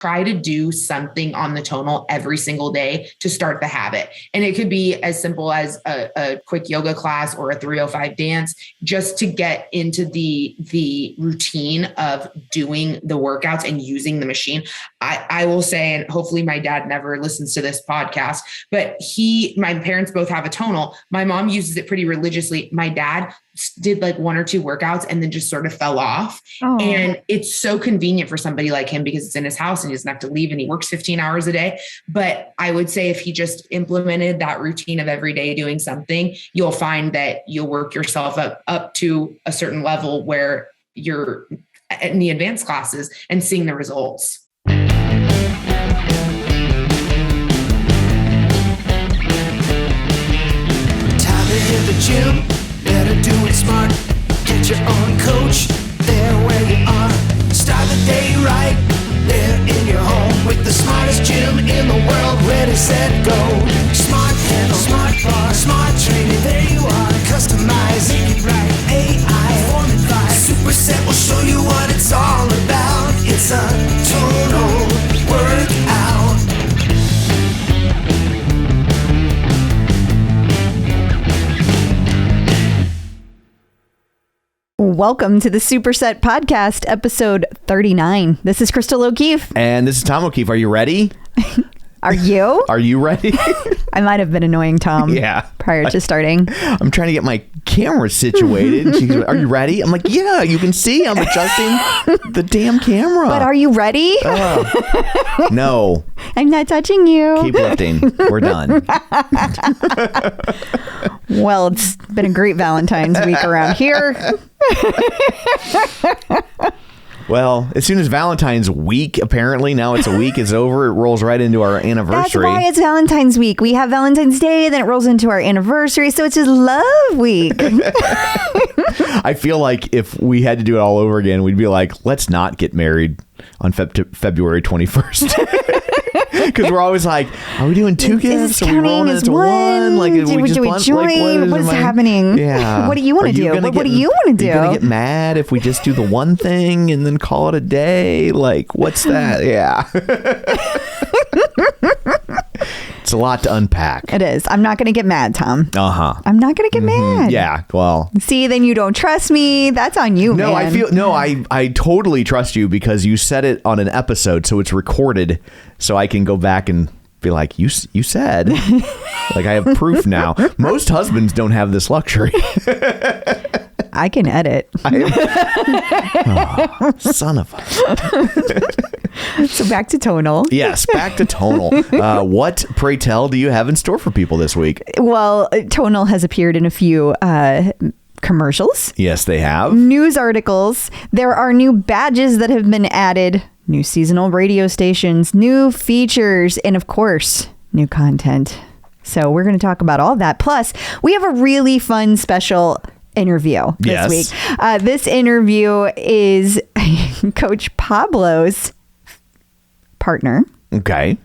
try to do something on the tonal every single day to start the habit. And it could be as simple as a quick yoga class or a 305 dance, just to get into the routine of doing the workouts and using the machine. I will say, and hopefully my dad never listens to this podcast, but my parents both have a tonal. My mom uses it pretty religiously. My dad did like 1 or 2 workouts and then just sort of fell off. Oh. And it's so convenient for somebody like him because it's in his house and he doesn't have to leave and he works 15 hours a day. But I would say if he just implemented that routine of every day doing something, you'll find that you'll work yourself up to a certain level where you're in the advanced classes and seeing the results. Time to hit the gym. Better do it smart. Get your own coach there where you are. Start the day right there in your home with the smartest gym in the world. Ready, set, go. Smart panel, smart bar, smart training. There you are. Customize, make it right. AI, form advice. Superset will show you what it's all about. It's a total workout. Welcome to the Superset Podcast, episode 39. This is Crystal O'Keefe. And this is Tom O'Keefe. Are you ready? Are you? Are you ready? I might have been annoying Tom prior to starting. I'm trying to get my camera situated. She's like, are you ready? I'm like, yeah, you can see I'm adjusting the damn camera. But are you ready? No. I'm not touching you. Keep lifting. We're done. Well, it's been a great Valentine's week around here. Well, as soon as Valentine's week, apparently, now it's a week, is over, it rolls right into our anniversary. That's why it's Valentine's week. We have Valentine's Day, then it rolls into our anniversary, so it's just love week. I feel like if we had to do it all over again, we'd be like, let's not get married on February 21st. Because we're always like, are we doing 2 gifts? Are we rolling it to one? Like, do we join? What is happening? Yeah. What do you want to do? What do you want to do? Are you going to get mad if we just do the one thing and then call it a day? Like, what's that? Yeah. It's a lot to unpack. It is. I'm not going to get mad, Tom. Uh-huh. I'm not going to get mad. Yeah, well. See, then you don't trust me. That's on you, no, man. I totally trust you because you said it on an episode, so it's recorded, so I can go back and be like, you said. Like, I have proof now. Most husbands don't have this luxury. I can edit. Son of a... So back to Tonal. Yes, back to Tonal. What, pray tell, do you have in store for people this week? Well, Tonal has appeared in a few commercials. Yes, they have. News articles. There are new badges that have been added. New seasonal radio stations. New features. And of course, new content. So we're going to talk about all that. Plus, we have a really fun special interview this week. This interview is Coach Pablo's partner. Okay.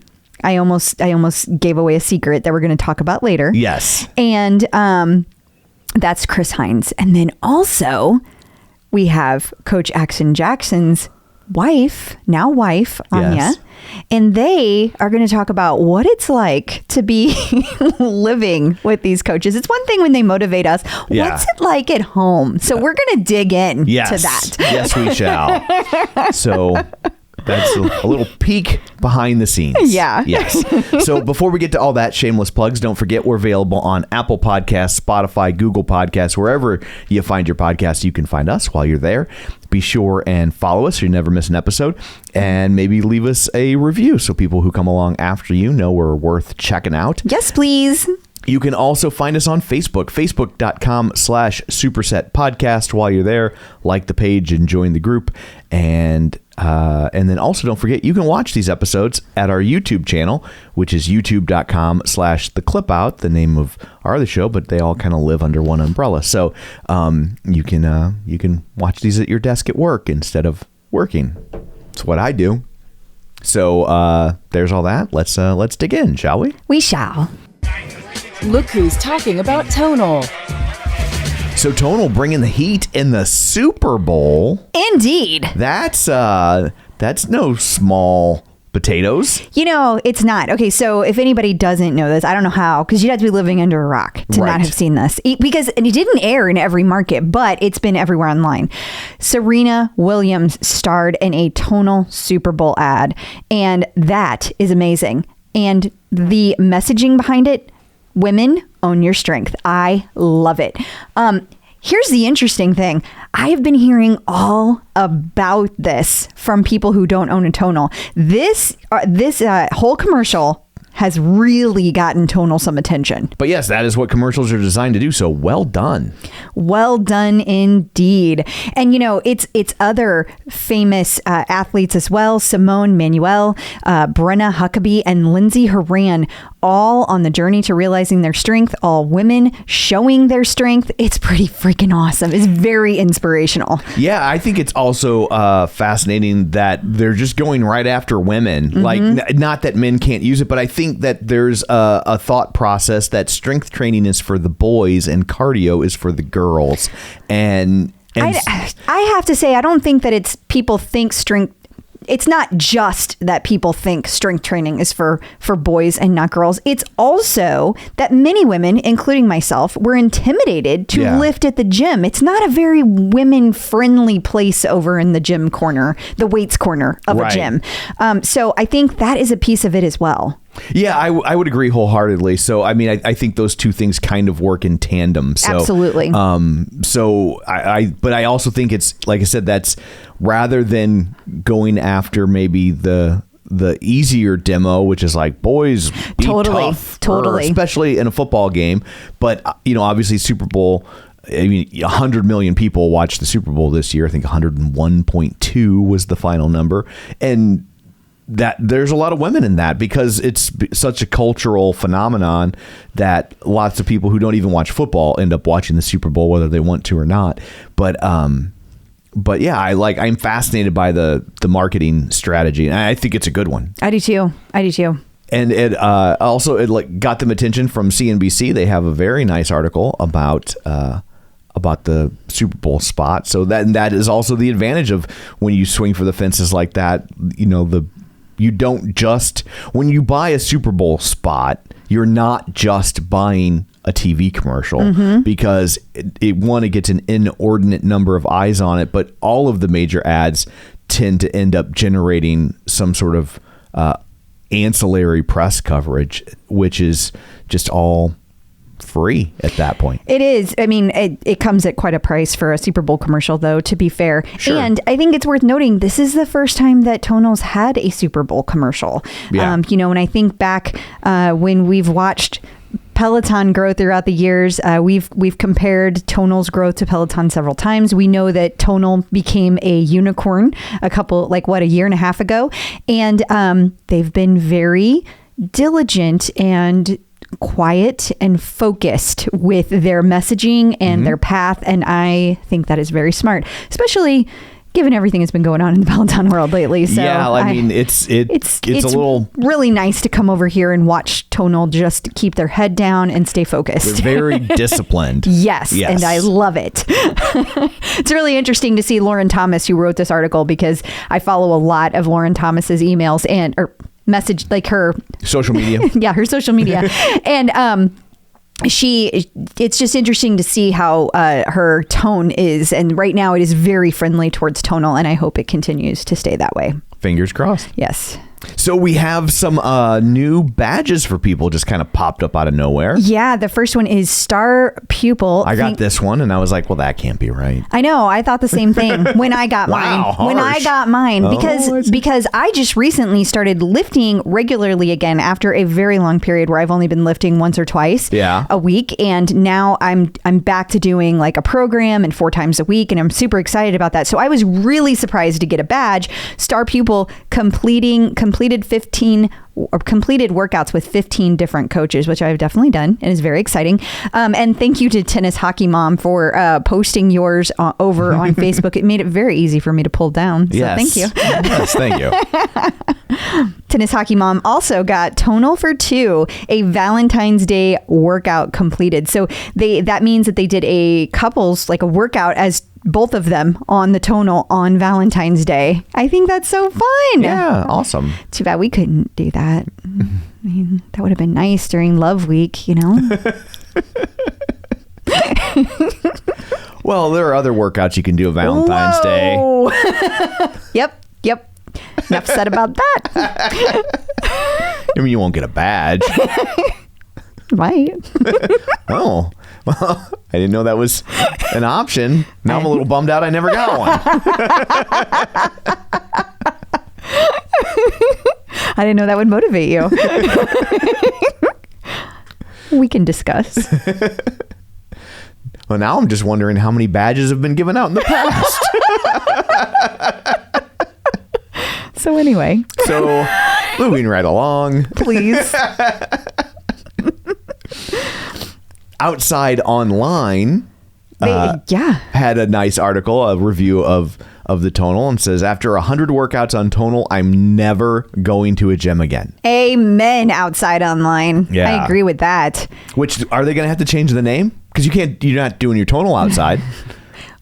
I almost gave away a secret that we're going to talk about later. Yes. And that's Chris Hines. And then also we have Coach Axon Jackson's wife, Anya. Yes. And they are going to talk about what it's like to be living with these coaches. It's one thing when they motivate us. Yeah. What's it like at home? So we're going to dig in to that. Yes, we shall. So that's a little peek behind the scenes. Yeah. Yes. So before we get to all that, shameless plugs, don't forget we're available on Apple Podcasts, Spotify, Google Podcasts, wherever you find your podcasts, you can find us while you're there. Be sure and follow us so you never miss an episode, and maybe leave us a review so people who come along after you know we're worth checking out. Yes, please. You can also find us on Facebook, facebook.com/Superset Podcast. While you're there, like the page and join the group. And then also don't forget, you can watch these episodes at our YouTube channel, which is youtube.com/theclipout, the name of our other show, but they all kind of live under one umbrella. So you can watch these at your desk at work instead of working. It's what I do. So there's all that. Let's dig in, shall we? We shall. Look who's talking about Tonal. So Tonal bringing the heat in the Super Bowl. Indeed. That's no small potatoes? It's not. Okay, so if anybody doesn't know this, I don't know how, because you'd have to be living under a rock to not have seen this. Because it didn't air in every market, but it's been everywhere online. Serena Williams starred in a Tonal Super Bowl ad, and that is amazing. And the messaging behind it, women, own your strength. I love it. Here's the interesting thing. I have been hearing all about this from people who don't own a Tonal. This whole commercial has really gotten Tonal some attention. But yes, that is what commercials are designed to do. So well done. Well done indeed. And, it's other famous athletes as well. Simone Manuel, Brenna Huckabee, and Lindsay Horan, all on the journey to realizing their strength, all women showing their strength. It's pretty freaking awesome. It's very inspirational. Yeah, I think it's also fascinating that they're just going right after women. Mm-hmm. Like, not that men can't use it, but I think that there's a thought process that strength training is for the boys and cardio is for the girls. And I have to say, I don't think that it's people think strength. It's not just that people think strength training is for boys and not girls. It's also that many women, including myself, were intimidated to lift at the gym. It's not a very women-friendly place over in the gym corner, the weights corner of a gym. So I think that is a piece of it as well. Yeah, I would agree wholeheartedly. So, I mean, I think those two things kind of work in tandem. So, absolutely. But I also think it's, like I said, that's rather than going after maybe the easier demo, which is like, boys, be tough, totally, especially in a football game. But, obviously Super Bowl, I mean, 100 million people watched the Super Bowl this year. I think 101.2 was the final number. And that there's a lot of women in that because it's such a cultural phenomenon that lots of people who don't even watch football end up watching the Super Bowl, whether they want to or not. But yeah, I'm fascinated by the marketing strategy, and I think it's a good one. I do too. And it also got them attention from CNBC. They have a very nice article about the Super Bowl spot. So that is also the advantage of when you swing for the fences like that. You don't just, when you buy a Super Bowl spot, you're not just buying a TV commercial because it gets an inordinate number of eyes on it, but all of the major ads tend to end up generating some sort of ancillary press coverage, which is just all free at that point. It is. I mean, it comes at quite a price for a Super Bowl commercial, though, to be fair. Sure. And I think it's worth noting, this is the first time that Tonal's had a Super Bowl commercial. Yeah. When I think back when we've watched Peloton grow throughout the years, we've compared Tonal's growth to Peloton several times. We know that Tonal became a unicorn a year and a half ago. And they've been very diligent and quiet and focused with their messaging and their path, and I think that is very smart, especially given everything that's been going on in the Peloton world lately. So yeah, I mean, it's a little really nice to come over here and watch Tonal just keep their head down and stay focused. They're very disciplined. Yes, and I love it. It's really interesting to see Lauren Thomas, who wrote this article, because I follow a lot of Lauren Thomas's emails or message, like her social media. Yeah, her social media. And it's just interesting to see how her tone is. And right now it is very friendly towards Tonal, and I hope it continues to stay that way. Fingers crossed. Yes. So we have some new badges for people just kind of popped up out of nowhere. Yeah, the first one is Star Pupil. I got this one and I was like, well, that can't be right. I know. I thought the same thing when I got mine. Harsh. When I got mine, because I just recently started lifting regularly again after a very long period where I've only been lifting once or twice a week. And now I'm back to doing like a program and 4 times a week. And I'm super excited about that. So I was really surprised to get a badge. Star Pupil completed workouts with 15 different coaches, which I've definitely done and is very exciting. And thank you to Tennis Hockey Mom for posting yours over on Facebook. It made it very easy for me to pull down. So thank you. Yes, thank you. Tennis Hockey Mom also got Tonal for 2, a Valentine's Day workout completed. So that means that they did a couples, like a workout as both of them on the Tonal on Valentine's Day. I think that's so fun. Yeah, awesome. Too bad we couldn't do that. I mean, that would have been nice during Love Week, you know? Well, there are other workouts you can do on Valentine's Day. Yep. Enough said about that. I mean, you won't get a badge. Right. Oh, well, I didn't know that was an option. Now I'm a little bummed out I never got one. I didn't know that would motivate you. We can discuss. Well, now I'm just wondering how many badges have been given out in the past. So anyway. So, moving right along. Please. Outside Online Yeah. had a nice article, a review of the Tonal, and says, after 100 workouts on Tonal, I'm never going to a gym again. Amen. Outside Online. Yeah. I agree with that. Which, are they going to have to change the name? Because you're not doing your Tonal outside.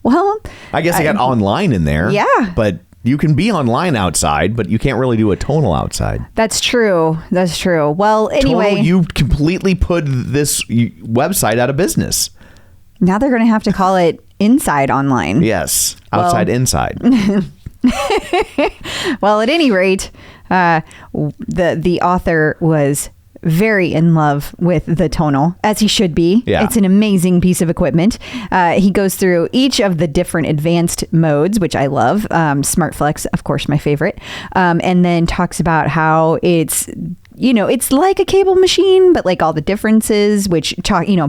Well, I guess they got online in there. Yeah. But you can be online outside, but you can't really do a Tonal outside. that's true. That's true. Well, anyway, Tonal, you completely put this website out of business. now they're going to have to call it Inside Online. Yes. Outside, inside. Well, at any rate, the author was very in love with the Tonal, as he should be. Yeah. It's an amazing piece of equipment. He goes through each of the different advanced modes, which I love. Smart Flex, of course, my favorite. And then talks about how it's like a cable machine, but like all the differences, which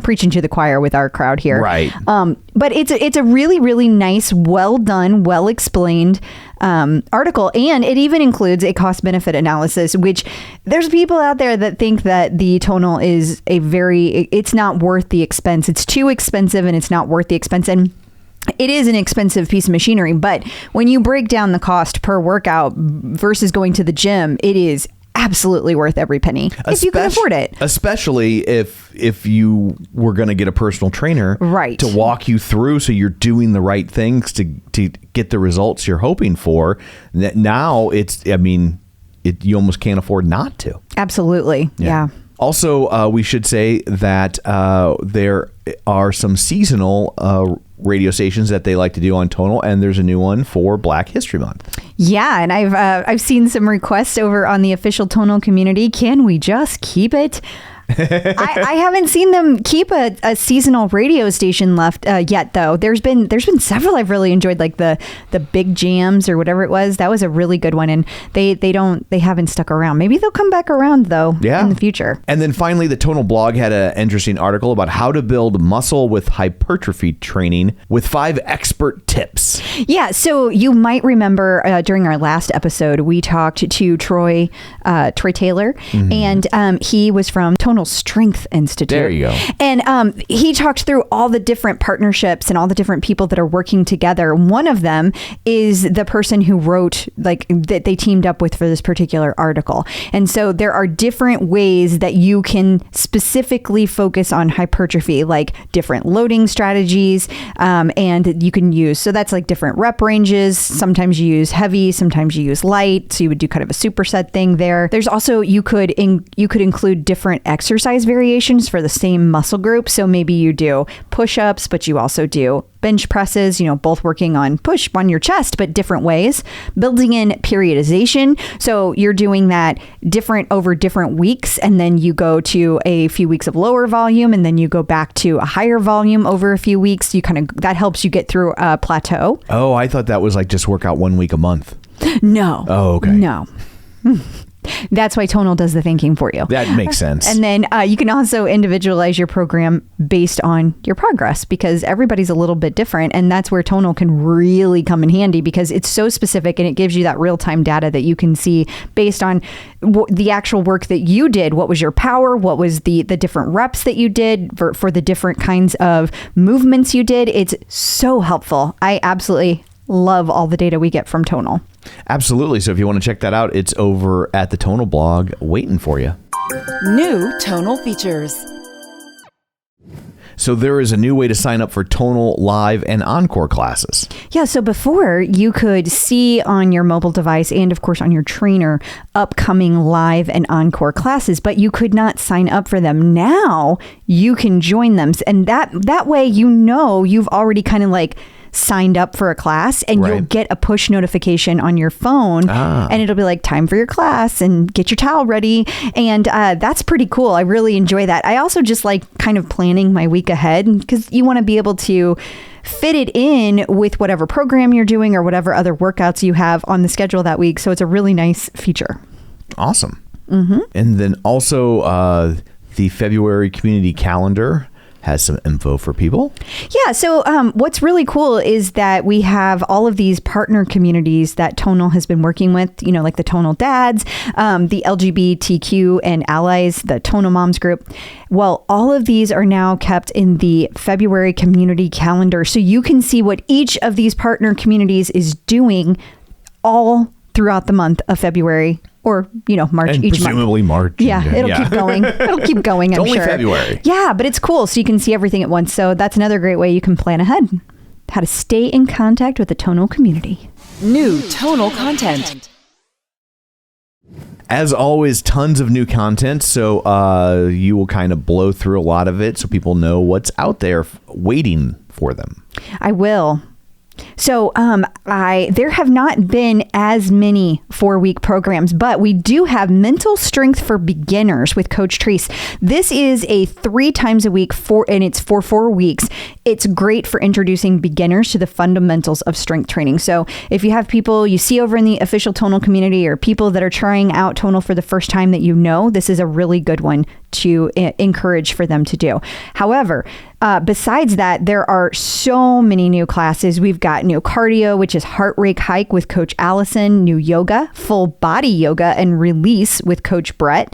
preaching to the choir with our crowd here. Right. But it's a really, really nice, well done, well explained article. And it even includes a cost benefit analysis, which there's people out there that think that the Tonal is it's not worth the expense. It's too expensive and it's not worth the expense. And it is an expensive piece of machinery, but when you break down the cost per workout versus going to the gym, it is absolutely worth every penny if you can afford it. Especially if you were going to get a personal trainer, right, to walk you through so you're doing the right things to get the results you're hoping for. Now you almost can't afford not to. Absolutely. Yeah. Also, we should say that there are some seasonal radio stations that they like to do on Tonal, and there's a new one for Black History Month. Yeah, and I've seen some requests over on the official Tonal community. Can we just keep it? I haven't seen them keep a seasonal radio station left yet, though. There's been several I've really enjoyed, like the Big Jams or whatever it was. That was a really good one, and they haven't stuck around. Maybe they'll come back around though in the future. And then finally, the Tonal blog had an interesting article about how to build muscle with hypertrophy training with 5 expert tips. Yeah, so you might remember during our last episode we talked to Troy Taylor, and he was from Tonal Strength Institute. There you go. And he talked through all the different partnerships and all the different people that are working together. One of them is the person who wrote, that they teamed up with for this particular article. And so there are different ways that you can specifically focus on hypertrophy, like different loading strategies, and you can use, so that's like different rep ranges. Sometimes you use heavy, sometimes you use light. So you would do kind of a superset thing there. There's also, you could include different exercise variations for the same muscle group. So maybe you do push-ups, but you also do bench presses, both working on push on your chest, but different ways. Building in periodization. So you're doing that different over different weeks, and then you go to a few weeks of lower volume, and then you go back to a higher volume over a few weeks. That helps you get through a plateau. Oh, I thought that was like just work out 1 week a month. No. Oh, okay. No. That's why Tonal does the thinking for you. That makes sense. And then you can also individualize your program based on your progress, because everybody's a little bit different. And that's where Tonal can really come in handy, because it's so specific and it gives you that real-time data that you can see based on the actual work that you did. What was your power? What was the different reps that you did for the different kinds of movements you did? It's so helpful. I absolutely love all the data we get from Tonal. Absolutely. So if you want to check that out, it's over at the Tonal blog waiting for you. New Tonal Features. So there is a new way to sign up for Tonal Live and Encore classes. Yeah, so before you could see on your mobile device and of course on your trainer upcoming live and Encore classes, but you could not sign up for them. Now you can join them. And that way you've already kind of like signed up for a class, and you'll get a push notification on your phone and it'll be like, time for your class and get your towel ready. And that's pretty cool. I really enjoy that. I also just like kind of planning my week ahead, because you want to be able to fit it in with whatever program you're doing or whatever other workouts you have on the schedule that week. So it's a really nice feature. Awesome. And then also the February community calendar has some info for people. Yeah. So what's really cool is that we have all of these partner communities that Tonal has been working with, like the Tonal Dads, the LGBTQ and Allies, the Tonal Moms group. Well, all of these are now kept in the February community calendar. So you can see what each of these partner communities is doing all throughout the month of February. Or, March and each presumably month. March. Yeah, it'll keep going. It'll keep going, I'm sure. It's only February. Yeah, but it's cool. So you can see everything at once. So that's another great way you can plan ahead. How to stay in contact with the Tonal community. New Tonal content. As always, tons of new content. So you will kind of blow through a lot of it so people know what's out there waiting for them. I will. So there have not been as many 4-week programs, but we do have Mental Strength for Beginners with Coach Treese. This is a 3 times a week and it's for 4 weeks. It's great for introducing beginners to the fundamentals of strength training. So if you have people you see over in the official Tonal community or people that are trying out Tonal for the first time that this is a really good one to encourage for them to do. However, besides that, there are so many new classes. We've got new cardio, which is heart rate hike with Coach Allison, new yoga, full body yoga and release with Coach Brett.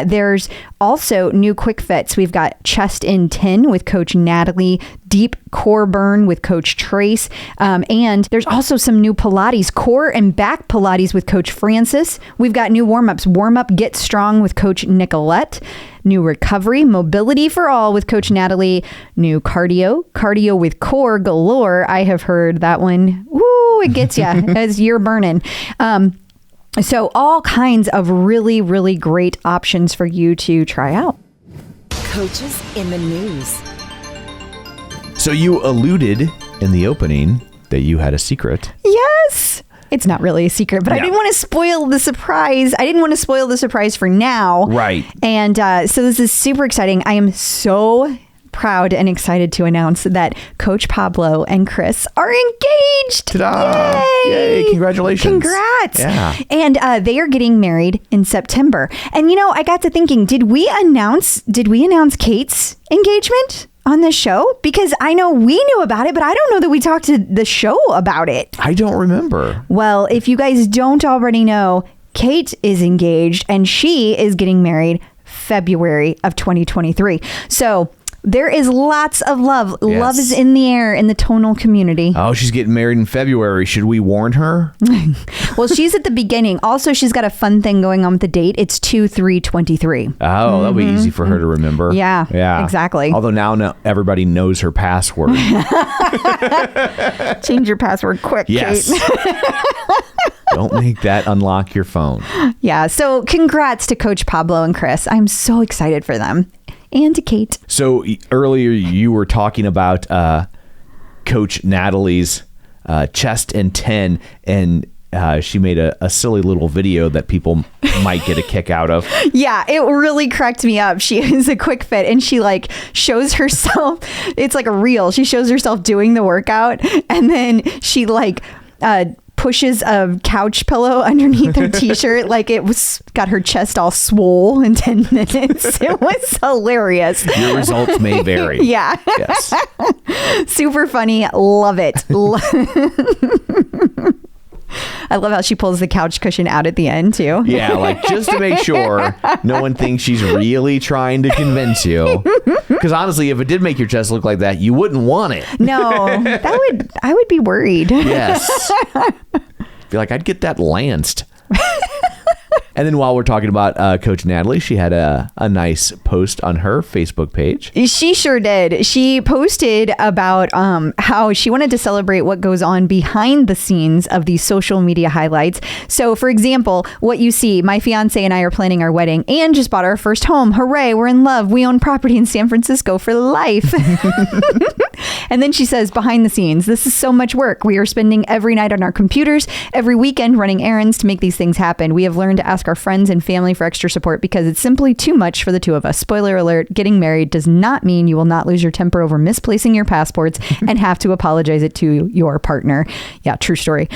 There's also new quick fits. We've got chest in 10 with Coach Natalie, deep core burn with Coach Trace. And there's also some new Pilates, core and back Pilates with Coach Francis. We've got new warm-ups, warm-up Get Strong with Coach Nicolette. New recovery, mobility for all with Coach Natalie. New cardio with core galore. I have heard that one. Woo, it gets you as you're burning. So all kinds of really, really great options for you to try out. Coaches in the news. So you alluded in the opening that you had a secret. Yes. It's not really a secret, but I didn't want to spoil the surprise. I didn't want to spoil the surprise for now. Right. And so this is super exciting. I am so proud and excited to announce that Coach Pablo and Chris are engaged. Ta-da! Yay! Congratulations. Congrats. Yeah. And they are getting married in September. And I got to thinking, did we announce Kate's engagement on this show? Because I know we knew about it, but I don't know that we talked to the show about it. I don't remember. Well, if you guys don't already know, Kate is engaged and she is getting married February of 2023. So there is lots of love. Yes. Love is in the air in the Tonal community. Oh, she's getting married in February. Should we warn her? Well, she's at the beginning. Also, she's got a fun thing going on with the date. It's 2/3/23. Oh, that'll be easy for her to remember. Yeah, exactly. Although now everybody knows her password. Change your password quick, yes. Kate. Don't make that unlock your phone. Yeah. So congrats to Coach Pablo and Chris. I'm so excited for them. And to Kate. So earlier you were talking about Coach Natalie's chest in 10, and she made a silly little video that people might get a kick out of. Yeah, it really cracked me up. She is a quick fit and she shows herself. It's like a reel. She shows herself doing the workout and then she pushes a couch pillow underneath her t-shirt it was got her chest all swole in 10 minutes. It was hilarious. Your results may vary. Yeah. Yes. Super funny. Love it. I love how she pulls the couch cushion out at the end too. Yeah, just to make sure no one thinks she's really trying to convince you. Because honestly, if it did make your chest look like that, you wouldn't want it. No, I would be worried. Yes. Feel like I'd get that lanced. And then while we're talking about Coach Natalie, she had a nice post on her Facebook page. She sure did. She posted about how she wanted to celebrate what goes on behind the scenes of these social media highlights. So, for example, what you see, my fiance and I are planning our wedding and just bought our first home. Hooray, we're in love. We own property in San Francisco for life. And then she says, behind the scenes, this is so much work. We are spending every night on our computers, every weekend running errands to make these things happen. We have learned to ask our friends and family for extra support because it's simply too much for the two of us. Spoiler alert, getting married does not mean you will not lose your temper over misplacing your passports and have to apologize it to your partner. Yeah, true story.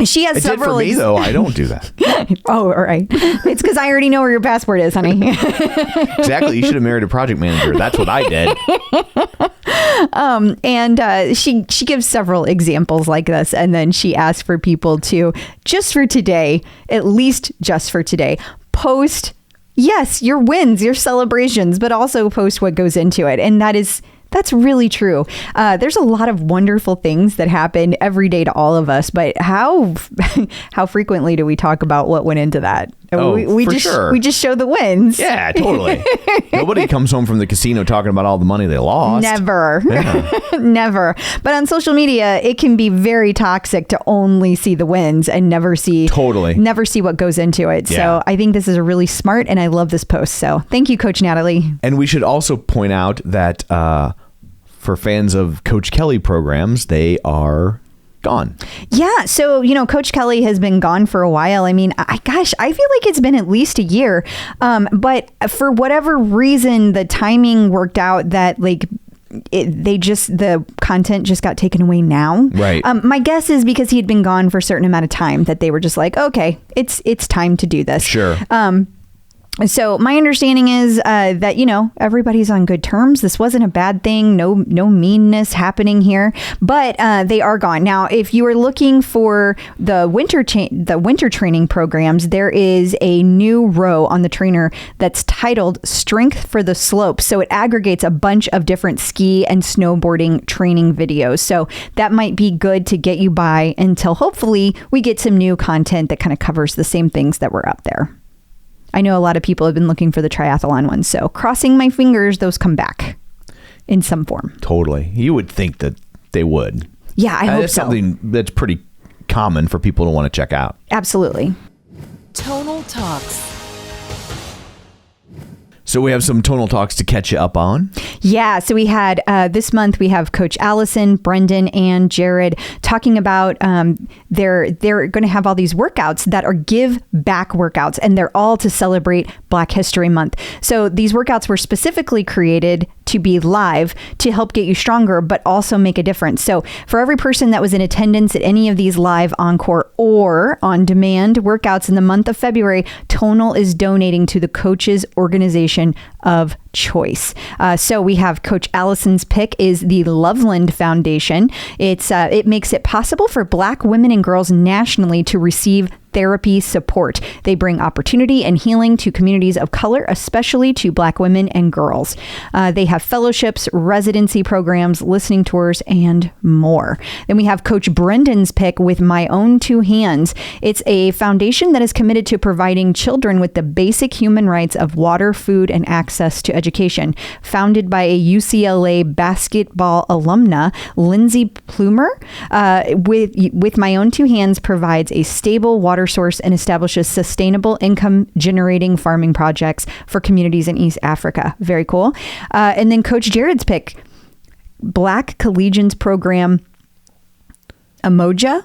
She has several. It did for me, though. I don't do that. Oh, all right. It's because I already know where your passport is, honey. Exactly. You should have married a project manager. That's what I did. And she gives several examples like this. And then she asks for people to, just for today, at least just for today, post, yes, your wins, your celebrations, but also post what goes into it. And that's really true. There's a lot of wonderful things that happen every day to all of us, but how frequently do we talk about what went into that? Oh, we just show the wins. Yeah, totally. Nobody comes home from the casino talking about all the money they lost. Never. Yeah. Never. But on social media, it can be very toxic to only see the wins and never see what goes into it. Yeah. So I think this is a really smart, and I love this post. So thank you, Coach Natalie. And we should also point out that for fans of Coach Kelly programs, they are gone. Yeah. So, Coach Kelly has been gone for a while. I mean, I feel like it's been at least a year. But for whatever reason, the timing worked out that the content just got taken away now. Right. My guess is because he had been gone for a certain amount of time that they were just like, okay, it's time to do this. Sure. So my understanding is that, everybody's on good terms. This wasn't a bad thing. No meanness happening here, but they are gone. Now, if you are looking for the winter training programs, there is a new row on the trainer that's titled Strength for the Slope. So it aggregates a bunch of different ski and snowboarding training videos. So that might be good to get you by until hopefully we get some new content that kind of covers the same things that were up there. I know a lot of people have been looking for the triathlon ones, so crossing my fingers, those come back in some form. Totally. You would think that they would. Yeah, I hope that's so. Something that's pretty common for people to want to check out. Absolutely. Tonal Talks. So we have some Tonal Talks to catch you up on. Yeah. So we had this month, we have Coach Allison, Brendon, and Jared talking about they're going to have all these workouts that are give back workouts, and they're all to celebrate Black History Month. So these workouts were specifically created to be live to help get you stronger, but also make a difference. So for every person that was in attendance at any of these live, encore, or on demand workouts in the month of February, Tonal is donating to the Coaches Organization of Choice. So we have Coach Allison's pick is the Loveland Foundation. It makes it possible for Black women and girls nationally to receive therapy support. They bring opportunity and healing to communities of color, especially to Black women and girls. They have fellowships, residency programs, listening tours, and more. Then we have Coach Brendon's pick with My Own Two Hands. It's a foundation that is committed to providing children with the basic human rights of water, food, and access to education. Founded by a UCLA basketball alumna, Lindsay Plumer, with My Own Two Hands provides a stable water source and establishes sustainable income generating farming projects for communities in East Africa. Very cool. And then Coach Jared's pick, Black Collegians Program, Umoja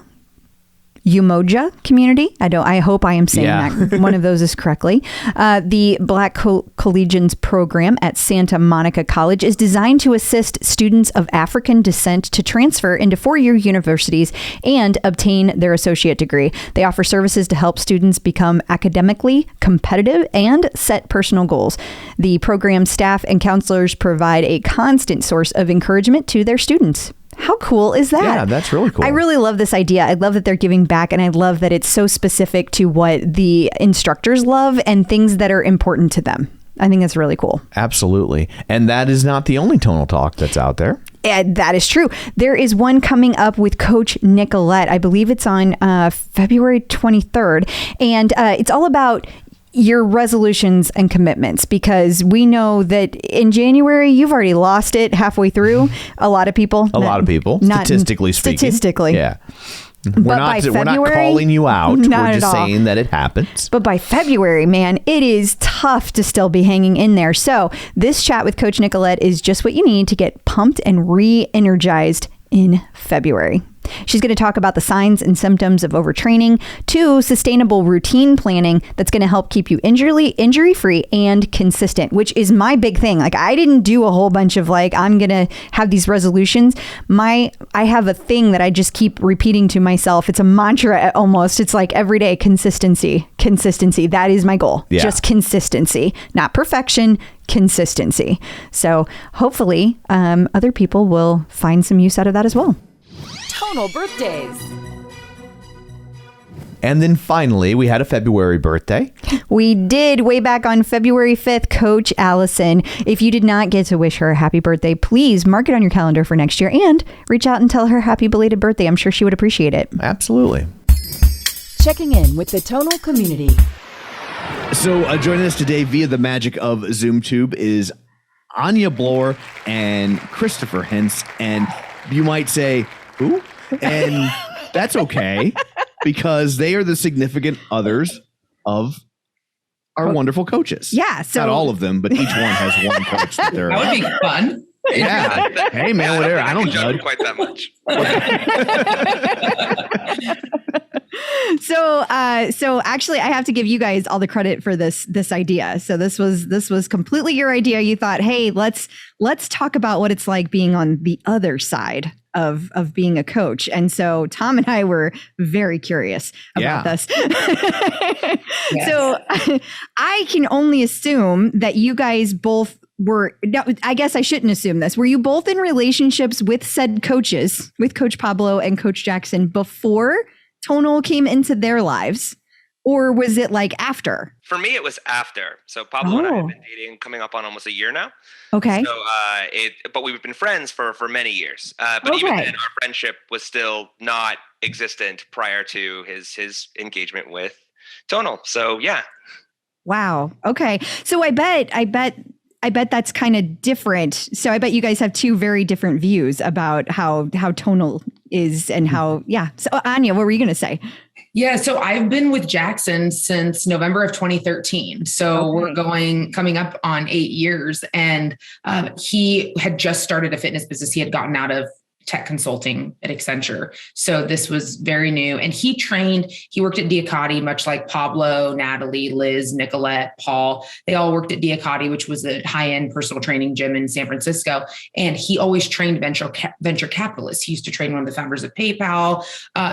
community. I hope I am saying that one of those is correctly. The Black Collegians program at Santa Monica College is designed to assist students of African descent to transfer into four-year universities and obtain their associate degree. They offer services to help students become academically competitive and set personal goals. The program staff and counselors provide a constant source of encouragement to their students. How cool is that? Yeah, that's really cool. I really love this idea. I love that they're giving back, and I love that it's so specific to what the instructors love and things that are important to them. I think that's really cool. Absolutely. And that is not the only Tonal Talk that's out there. That is true. There is one coming up with Coach Nicolette. I believe it's on February 23rd. And it's all about your resolutions and commitments, because we know that in January, you've already lost it halfway through. A lot of people. Statistically speaking. Statistically. Yeah. We're not calling you out. We're just saying that it happens. But by February, man, it is tough to still be hanging in there. So this chat with Coach Nicolette is just what you need to get pumped and re-energized in February. She's going to talk about the signs and symptoms of overtraining to sustainable routine planning that's going to help keep you injury-free and consistent, which is my big thing. Like, I didn't do a whole bunch of I'm going to have these resolutions. I have a thing that I just keep repeating to myself. It's a mantra almost. It's like every day, consistency. That is my goal. Yeah. Just consistency, not perfection, consistency. So hopefully other people will find some use out of that as well. Tonal birthdays. And then finally, we had a February birthday. We did, way back on February 5th, Coach Allison. If you did not get to wish her a happy birthday, please mark it on your calendar for next year and reach out and tell her happy belated birthday. I'm sure she would appreciate it. Absolutely. Checking in with the Tonal community. So joining us today via the magic of ZoomTube is Anya Bloor and Christopher Hentz. And you might say, who? And that's okay, because they are the significant others of our wonderful coaches. Yeah. So not all of them, but each one has one coach that they're. That would be fun. Yeah. Hey man, whatever. I don't judge quite that much. So actually, I have to give you guys all the credit for this idea. So this was completely your idea. You thought, hey, let's talk about what it's like being on the other side of being a coach. And so Tom and I were very curious about this. Yes. So I can only assume that you guys both were, I guess I shouldn't assume this. Were you both in relationships with said coaches, with Coach Pablo and Coach Jackson, before Tonal came into their lives? Or was it like after? For me, it was after. So Pablo and I have been dating coming up on almost a year now. Okay. So but we've been friends for many years. But even then, our friendship was still not existent prior to his engagement with Tonal. So yeah. Wow. Okay. So I bet that's kind of different. So I bet you guys have two very different views about how Tonal is and how, yeah. So Anya, what were you going to say? Yeah. So I've been with Jackson since November of 2013. So we're coming up on 8 years, and he had just started a fitness business. He had gotten out of tech consulting at Accenture. So this was very new. And he worked at Diacati, much like Pablo, Natalie, Liz, Nicolette, Paul. They all worked at Diacati, which was a high-end personal training gym in San Francisco. And he always trained venture capitalists. He used to train one of the founders of PayPal.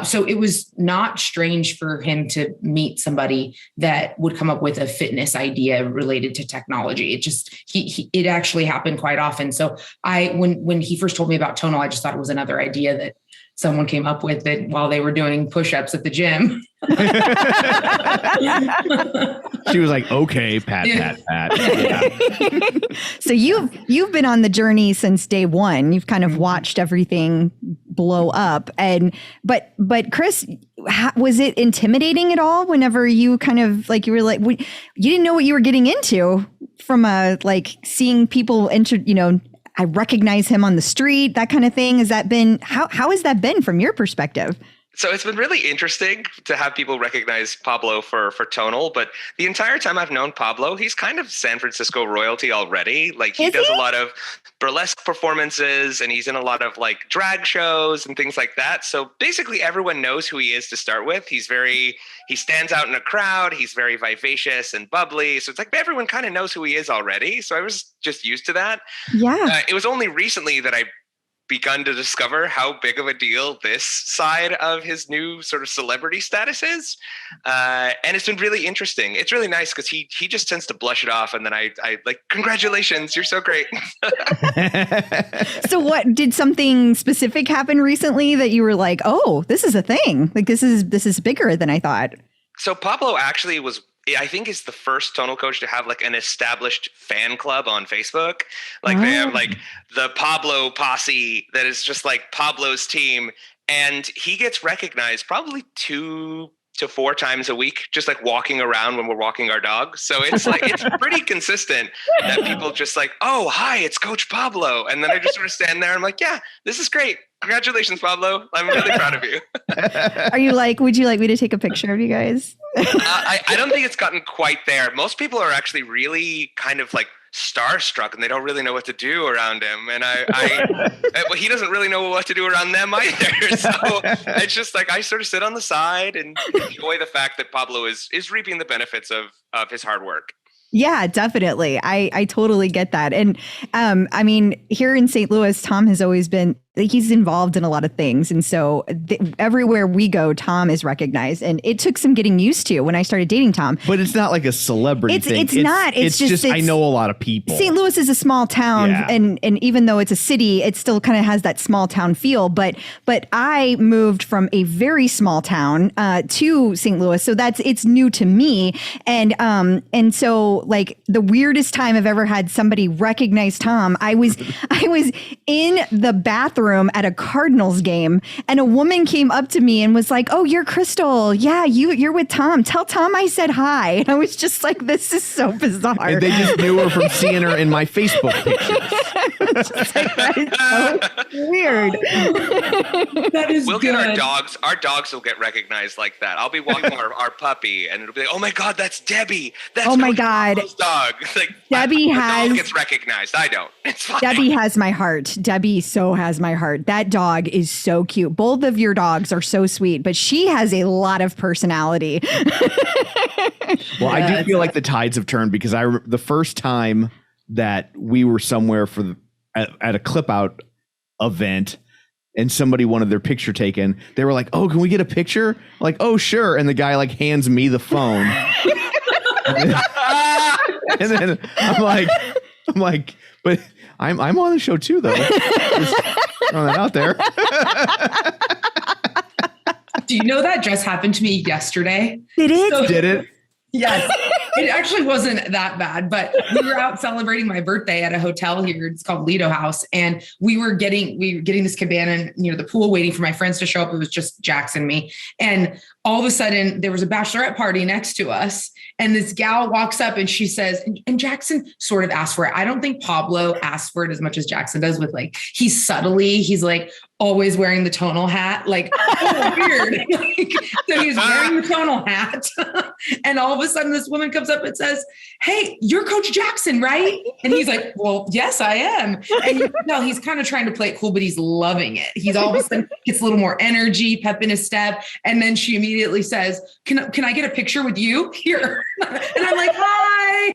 So it was not strange for him to meet somebody that would come up with a fitness idea related to technology. It actually happened quite often. So when he first told me about Tonal, I just thought it was another idea that someone came up with it while they were doing push-ups at the gym. She was like, okay, pat. Yeah. So you've been on the journey since day one. You've kind of watched everything blow up. But Chris, was it intimidating at all whenever you kind of you didn't know what you were getting into from seeing people enter, I recognize him on the street, that kind of thing. How has that been from your perspective? So it's been really interesting to have people recognize Pablo for Tonal, but the entire time I've known Pablo, he's kind of San Francisco royalty already. He does a lot of burlesque performances, and he's in a lot of drag shows and things like that. So basically everyone knows who he is to start with. He stands out in a crowd. He's very vivacious and bubbly. So it's everyone kind of knows who he is already. So I was just used to that. Yeah. It was only recently that I begun to discover how big of a deal this side of his new sort of celebrity status is. And it's been really interesting. It's really nice because he just tends to blush it off. And then I congratulations, you're so great. So what, did something specific happen recently that you were like, oh, this is a thing? This is bigger than I thought. So Pablo actually was I think is the first tonal coach to have like an established fan club on Facebook. Like they have like the Pablo posse that is just like Pablo's team. And he gets recognized probably 2 to 4 times a week, just like walking around when we're walking our dog. So it's like, it's pretty consistent that people just like, oh, hi, it's Coach Pablo. And then I just sort of stand there and I'm like, yeah, this is great. Congratulations, Pablo. I'm really proud of you. Are you like, would you like me to take a picture of you guys? I don't think it's gotten quite there. Most people are actually really kind of like starstruck and they don't really know what to do around him. And well, he doesn't really know what to do around them either. So it's just like, I sort of sit on the side and enjoy the fact that Pablo is reaping the benefits of his hard work. Yeah, definitely. I totally get that. And I mean, here in St. Louis, Tom has always been, he's involved in a lot of things. And so everywhere we go, Tom is recognized. And it took some getting used to when I started dating Tom. But it's not like a celebrity thing. It's not. It's just I know a lot of people. St. Louis is a small town. Yeah. And even though it's a city, it still kind of has that small town feel. But I moved from a very small town to St. Louis. So it's new to me. And so like the weirdest time I've ever had somebody recognize Tom, I was in the bathroom at a Cardinals game and a woman came up to me and was like, "Oh, you're Crystal. Yeah, you're with Tom. Tell Tom I said hi." And I was just like, this is so bizarre. And they just knew her from seeing her in my Facebook pictures. Just like, that is so weird. That is We'll good. get our dogs will get recognized like that. I'll be walking our puppy and it'll be like, "Oh my God, that's Debbie. That's Oh my Coach God. Pablo's dog." Like Debbie the has- dog gets recognized. I don't. It's fine. Debbie has my heart. Debbie so has my heart. That dog is so cute. Both of your dogs are so sweet, but she has a lot of personality. Well, I do feel like the tides have turned because the first time that we were somewhere at a clip out event and somebody wanted their picture taken, they were like, "Oh, can we get a picture?" I'm like, "Oh, sure." And the guy like hands me the phone. And then I'm like, "But I'm on the show too, though." Just throwing that out there. Do you know that just happened to me yesterday? It is. So- Did it? Yes. It actually wasn't that bad, but we were out celebrating my birthday at a hotel here. It's called Lido House. And we were getting this cabana near the pool waiting for my friends to show up. It was just Jax and me. And all of a sudden there was a bachelorette party next to us. And this gal walks up and she says, and Jackson sort of asked for it. I don't think Pablo asked for it as much as Jackson does with like, he's like always wearing the tonal hat, like oh, weird. So he's wearing the tonal hat. And all of a sudden this woman comes up and says, "Hey, you're Coach Jackson, right?" And he's like, "Well, yes, I am." And you can tell he's kind of trying to play it cool, but he's loving it. He's all of a sudden gets a little more energy, pep in his step. And then she immediately says, can I get a picture with you here? And I'm like, "Hi."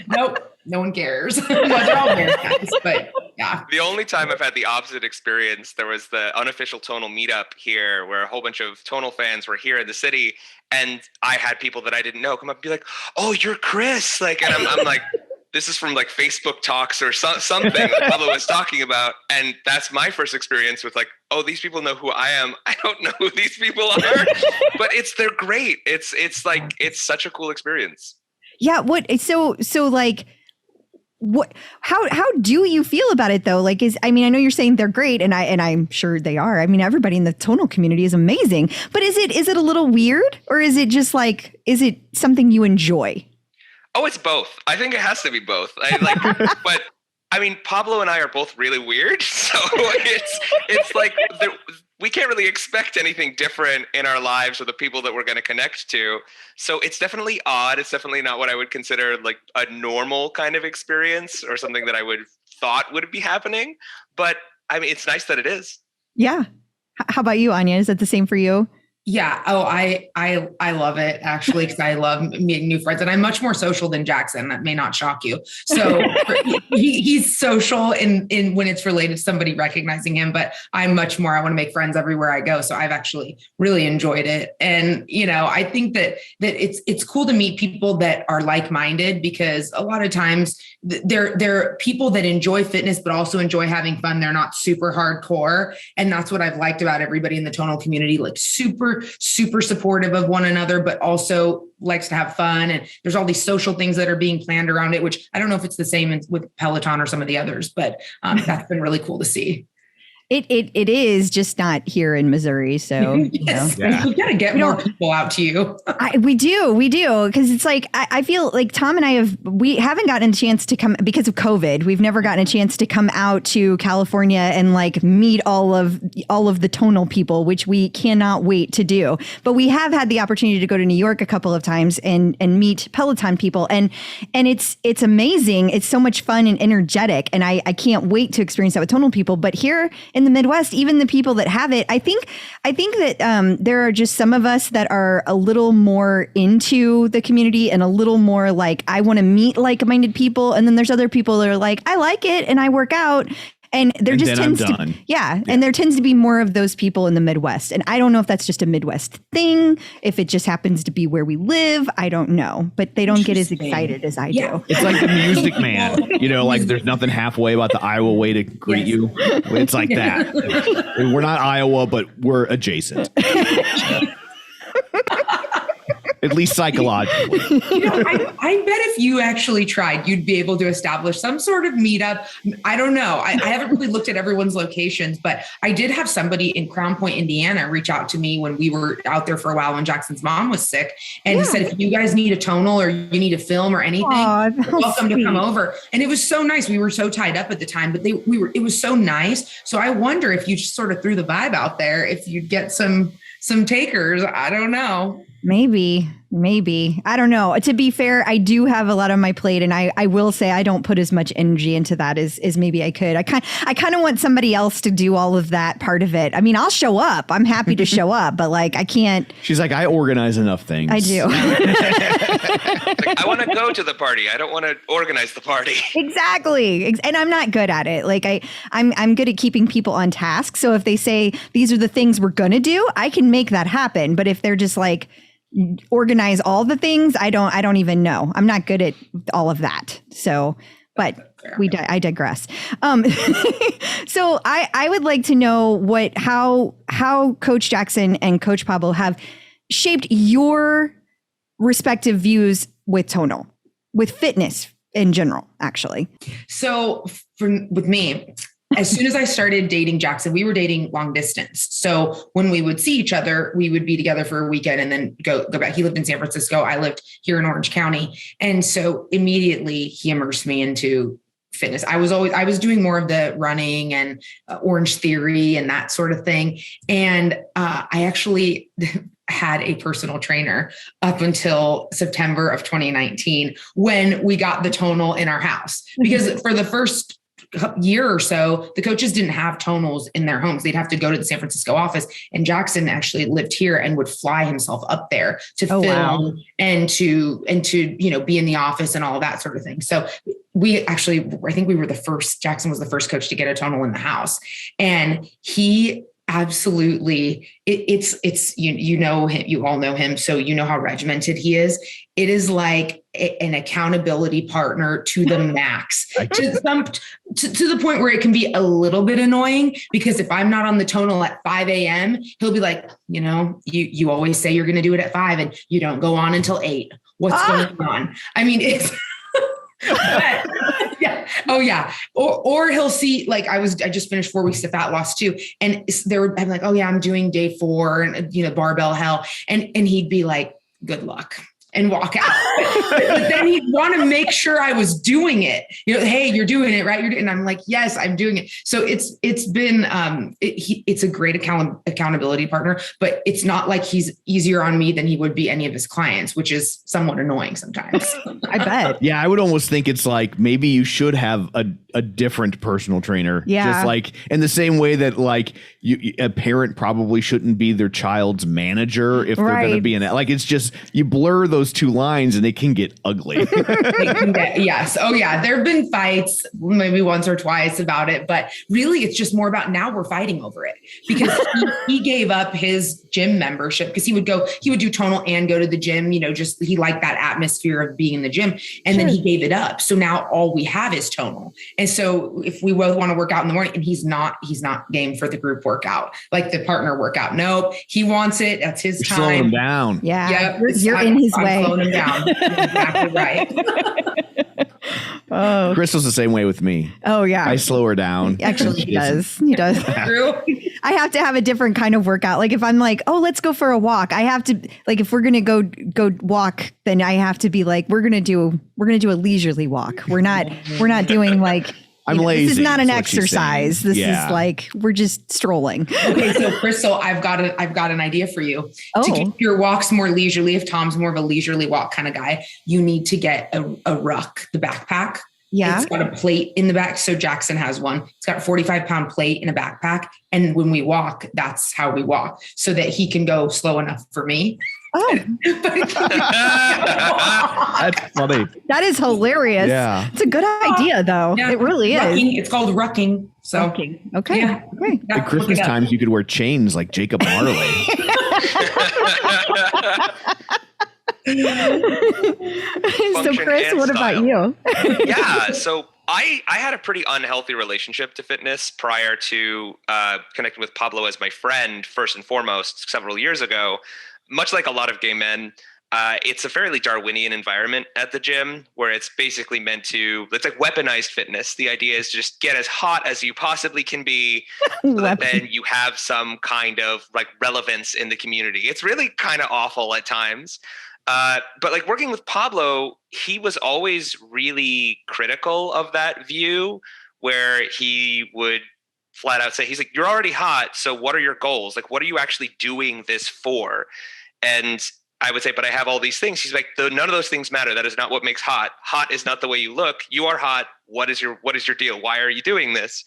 Nope. No one cares. Well, they're all very nice, but yeah. The only time I've had the opposite experience, there was the unofficial tonal meetup here where a whole bunch of tonal fans were here in the city. And I had people that I didn't know come up and be like, "Oh, you're Chris." Like, and I'm like, this is from like Facebook talks or something that Pablo was talking about. And that's my first experience with like, oh, these people know who I am. I don't know who these people are, but they're great. It's like, it's such a cool experience. Yeah. So like, how do you feel about it though? Like, I know you're saying they're great and I'm sure they are. I mean, everybody in the tonal community is amazing, but is it a little weird or is it just like, is it something you enjoy? Oh, it's both. I think it has to be both. But I mean, Pablo and I are both really weird. So it's like we can't really expect anything different in our lives or the people that we're going to connect to. So it's definitely odd. It's definitely not what I would consider like a normal kind of experience or something that I would thought would be happening. But I mean, it's nice that it is. Yeah. How about you, Anya? Is that the same for you? Yeah. Oh, I love it actually, because I love meeting new friends, and I'm much more social than Jackson. That may not shock you. So he's social in when it's related to somebody recognizing him, but I'm much more. I want to make friends everywhere I go. So I've actually really enjoyed it, and I think that it's cool to meet people that are like-minded, because a lot of times they're people that enjoy fitness but also enjoy having fun. They're not super hardcore, and that's what I've liked about everybody in the tonal community. Like super super, super supportive of one another, but also likes to have fun. And there's all these social things that are being planned around it, which I don't know if it's the same with Peloton or some of the others, but that's been really cool to see. It is just not here in Missouri. So yes, we've got to get more people out to you. We do. Because it's like, I feel like Tom and I we haven't gotten a chance to come because of COVID. We've never gotten a chance to come out to California and like meet all of the Tonal people, which we cannot wait to do. But we have had the opportunity to go to New York a couple of times and meet Peloton people. And it's amazing. It's so much fun and energetic. And I can't wait to experience that with Tonal people. But here in the Midwest, even the people that have it, I think that there are just some of us that are a little more into the community and a little more like, I want to meet like-minded people. And then there's other people that are like, I like it and I work out. And there just tends to, and there tends to be more of those people in the Midwest. And I don't know if that's just a Midwest thing, if it just happens to be where we live. I don't know, but they don't get as excited as I do. It's like the Music Man, like there's nothing halfway about the Iowa way to greet you. It's like that. We're not Iowa, but we're adjacent. At least psychologically. I bet if you actually tried, you'd be able to establish some sort of meetup. I don't know. I haven't really looked at everyone's locations, but I did have somebody in Crown Point, Indiana, reach out to me when we were out there for a while when Jackson's mom was sick. And he said, if you guys need a tonal or you need a film or anything, you're welcome to come over. And it was so nice. We were so tied up at the time, but it was so nice. So I wonder if you just sort of threw the vibe out there, if you'd get some takers. I don't know. Maybe. I don't know. To be fair, I do have a lot on my plate, and I will say I don't put as much energy into that as maybe I could. I kind of want somebody else to do all of that part of it. I mean, I'll show up. I'm happy to show up, but like I can't. She's like, I organize enough things. I do. I want to go to the party. I don't want to organize the party. Exactly. And I'm not good at it. Like I'm good at keeping people on task. So if they say these are the things we're going to do, I can make that happen. But if they're just like, organize all the things, I don't even know. I'm not good at all of that. So, but I digress. So I would like to know how Coach Jackson and Coach Pablo have shaped your respective views with Tonal, with fitness in general, actually. So with me, as soon as I started dating Jackson, we were dating long distance. So when we would see each other, we would be together for a weekend and then go back. He lived in San Francisco. I lived here in Orange County. And so immediately he immersed me into fitness. I was doing more of the running and Orange Theory and that sort of thing. And I actually had a personal trainer up until September of 2019 when we got the Tonal in our house, because for the first year or so, the coaches didn't have Tonals in their homes. They'd have to go to the San Francisco office. And Jackson actually lived here and would fly himself up there to film and to be in the office and all of that sort of thing. So I think we were the first, Jackson was the first coach to get a Tonal in the house. And he absolutely, it's you know him, you all know him, so you know how regimented he is. It is like an accountability partner to the max, to the point where it can be a little bit annoying, because if I'm not on the Tonal at 5 a.m., he'll be like, you always say you're going to do it at 5 and you don't go on until 8. What's going on? I mean, it's yeah. Oh yeah. Or he'll see, like I just finished 4 weeks of fat loss too. And I'm like, oh yeah, I'm doing day 4 and barbell hell. And he'd be like, good luck, and walk out. But then he'd want to make sure I was doing it. Hey, you're doing it, right? And I'm like, yes, I'm doing it. So it's been, it's a great accountability partner, but it's not like he's easier on me than he would be any of his clients, which is somewhat annoying sometimes. I bet. Yeah. I would almost think it's like, maybe you should have a different personal trainer. Yeah. Just like in the same way that like a parent probably shouldn't be their child's manager if they're going to be in it. Like, it's just, you blur those those two lines and it can get ugly. Yes. Oh yeah. There have been fights maybe once or twice about it, but really it's just more about now we're fighting over it because he gave up his gym membership because he would do Tonal and go to the gym, just he liked that atmosphere of being in the gym. And then he gave it up. So now all we have is Tonal. And so if we both want to work out in the morning and he's not game for the group workout, like the partner workout. Nope. He wants it. That's his time. Slow him down. Yeah. You're in his way. Slowing him down. Exactly right. Oh, Crystal's the same way with me. Oh yeah. I slow her down. Actually, he does. He does. True. I have to have a different kind of workout. Like if I'm like, oh, let's go for a walk. I have to like if we're gonna go walk, then I have to be like, we're gonna do a leisurely walk. We're not doing like I'm lazy. This is not an exercise. This is like we're just strolling. Okay, so Crystal, I've got an idea for you. To keep your walks more leisurely, if Tom's more of a leisurely walk kind of guy, you need to get a ruck, the backpack. Yeah. It's got a plate in the back. So Jackson has one. It's got a 45-pound plate in a backpack. And when we walk, that's how we walk so that he can go slow enough for me. Oh, That's funny. that is hilarious. Yeah. It's a good idea though. Yeah. It really is. Rucking. It's called rucking. So Okay. Okay. Yeah. Okay. Yeah, At Christmas look it up. times, you could wear chains like Jacob Marley. So Function Chris, and what about style. you? Yeah, so I had a pretty unhealthy relationship to fitness prior to connecting with Pablo as my friend, first and foremost, several years ago. Much like a lot of gay men, it's a fairly Darwinian environment at the gym where it's basically it's like weaponized fitness. The idea is to just get as hot as you possibly can be so that then you have some kind of like relevance in the community. It's really kind of awful at times. But like working with Pablo, he was always really critical of that view where he would flat out say, he's like, you're already hot. So what are your goals? Like, what are you actually doing this for? And I would say, but I have all these things. He's like, none of those things matter. That is not what makes hot. Hot is not the way you look. You are hot. What is your deal? Why are you doing this?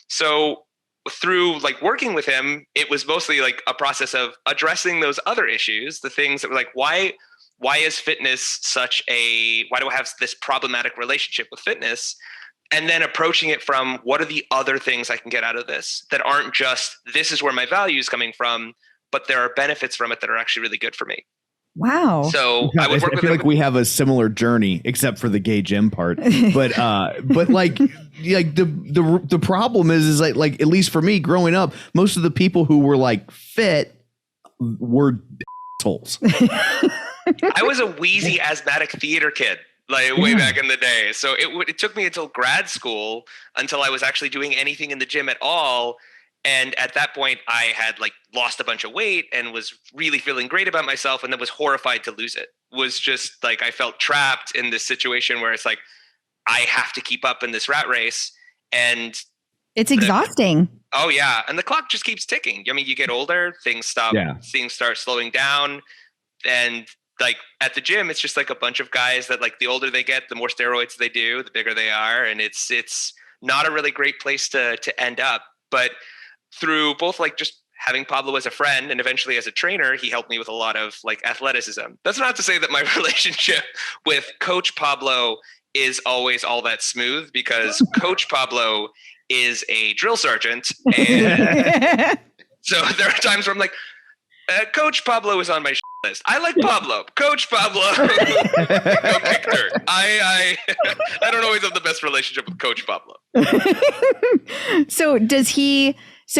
So through like working with him, it was mostly like a process of addressing those other issues, the things that were like, why is fitness why do I have this problematic relationship with fitness? And then approaching it from what are the other things I can get out of this that aren't just, this is where my value is coming from, but there are benefits from it that are actually really good for me. Wow. So I would work with feel him. like we have a similar journey, except for the gay gym part. But like the problem is like at least for me growing up, most of the people who were like fit were assholes. I was a wheezy asthmatic theater kid, like way back in the day. So it took me until grad school until I was actually doing anything in the gym at all. And at that point, I had like lost a bunch of weight and was really feeling great about myself, and then was horrified to lose it. Was just like I felt trapped in this situation where it's like I have to keep up in this rat race, and It's exhausting. Oh yeah, and the clock just keeps ticking. I mean, you get older, things stop, things start slowing down, and like at the gym, it's just like a bunch of guys that like the older they get, the more steroids they do, the bigger they are, and it's not a really great place to end up. But through both like just having Pablo as a friend and eventually as a trainer, he helped me with a lot of like athleticism. That's not to say that my relationship with Coach Pablo is always all that smooth, because Coach Pablo is a drill sergeant. And so there are times where I'm like, Coach Pablo is on my list. I like Pablo. Coach Pablo. Go Victor. I don't always have the best relationship with Coach Pablo. So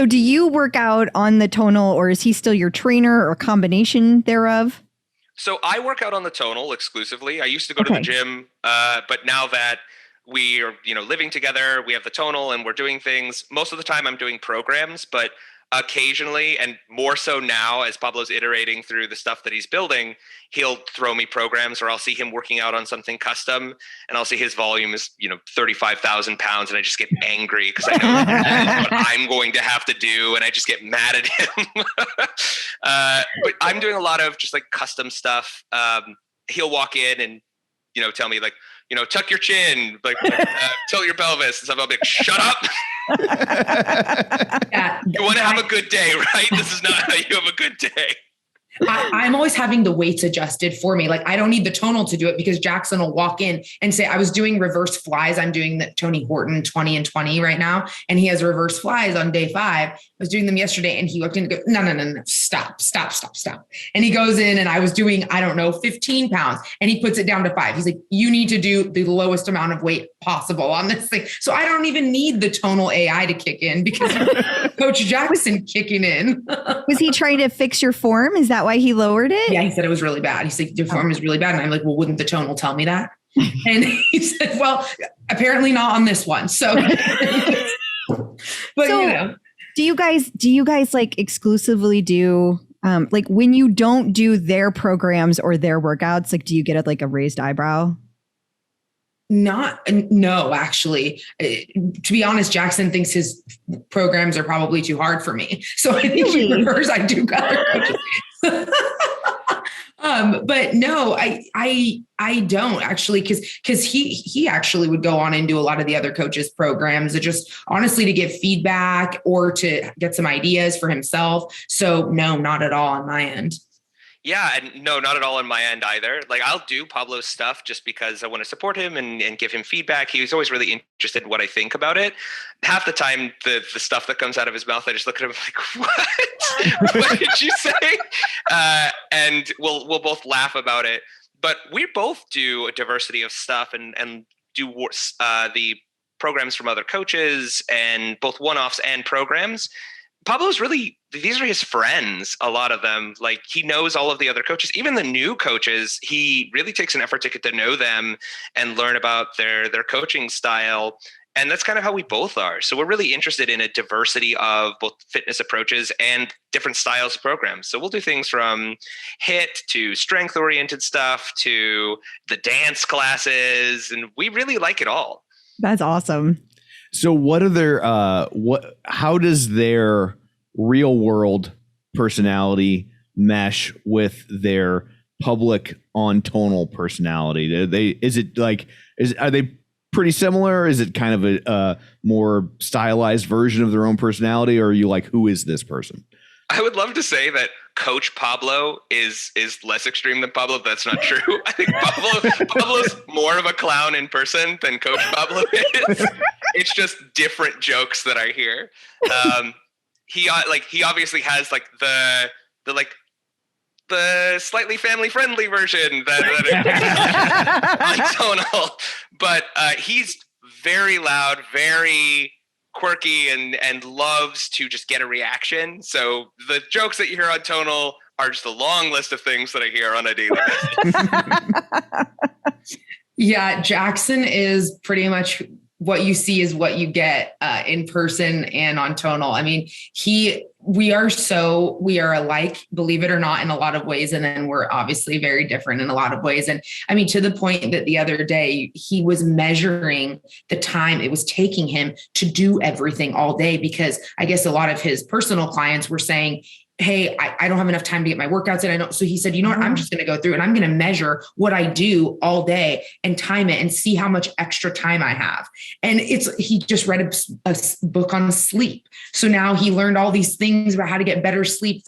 do you work out on the Tonal, or is he still your trainer, or a combination thereof? So I work out on the Tonal exclusively. I used to go to the gym, but now that we are, living together, we have the Tonal and we're doing things. Most of the time I'm doing programs, but occasionally, and more so now as Pablo's iterating through the stuff that he's building, he'll throw me programs, or I'll see him working out on something custom, and I'll see his volume is 35,000 pounds, and I just get angry because I know that is what I'm going to have to do, and I just get mad at him. But I'm doing a lot of just like custom stuff. He'll walk in and tell me like, tuck your chin, like tilt your pelvis, and stuff. I'll be like, shut up. You want to have a good day, right? This is not how you have a good day. I'm always having the weights adjusted for me. Like I don't need the tonal to do it because Jackson will walk in and say, I was doing reverse flies. I'm doing the Tony Horton 20 and 20 right now. And he has reverse flies on day 5. I was doing them yesterday and he looked in and goes, no, stop. And he goes in and I was doing, 15 pounds and he puts it down to 5. He's like, you need to do the lowest amount of weight possible on this thing. So I don't even need the tonal AI to kick in because Coach Jackson kicking in. Was he trying to fix your form? Is that why he lowered it? Yeah, he said it was really bad. He's like, your form is really bad. And I'm like, well, wouldn't the tonal tell me that? And he said, well, apparently not on this one. So, but so, do you guys like exclusively do, like when you don't do their programs or their workouts, like, do you get like a raised eyebrow? No, actually, to be honest, Jackson thinks his programs are probably too hard for me. So I think he prefers I do other coaches. But no, I don't actually, because he actually would go on and do a lot of the other coaches' programs, just honestly to give feedback or to get some ideas for himself. So no, not at all on my end. Yeah, and no, not at all on my end either. Like I'll do Pablo's stuff just because I want to support him and give him feedback. He was always really interested in what I think about it. Half the time, the stuff that comes out of his mouth, I just look at him like, what? What did you say? And we'll both laugh about it. But we both do a diversity of stuff and do the programs from other coaches and both one-offs and programs. Pablo's really, these are his friends, a lot of them. Like he knows all of the other coaches, even the new coaches. He really takes an effort to get to know them and learn about their coaching style. And that's kind of how we both are. So we're really interested in a diversity of both fitness approaches and different styles of programs. So we'll do things from HIIT to strength-oriented stuff to the dance classes. And we really like it all. That's awesome. So what are their how does their real world personality mesh with their public on tonal personality? Are they pretty similar? Is it kind of a more stylized version of their own personality, or are you like, who is this person? I would love to say that Coach Pablo is less extreme than Pablo. That's not true. I think Pablo's more of a clown in person than Coach Pablo is. It's just different jokes that I hear. He obviously has like the slightly family friendly version that on tonal, but he's very loud, very quirky and loves to just get a reaction. So the jokes that you hear on tonal are just a long list of things that I hear on a daily basis. Yeah, Jackson is pretty much what you see is what you get in person and on tonal. I mean, we are alike, believe it or not, in a lot of ways. And then we're obviously very different in a lot of ways. And I mean, to the point that the other day he was measuring the time it was taking him to do everything all day, because I guess a lot of his personal clients were saying, hey, I don't have enough time to get my workouts in. So he said, you know what, I'm just going to go through and I'm going to measure what I do all day and time it and see how much extra time I have. And he just read a book on sleep. So now he learned all these things about how to get better sleep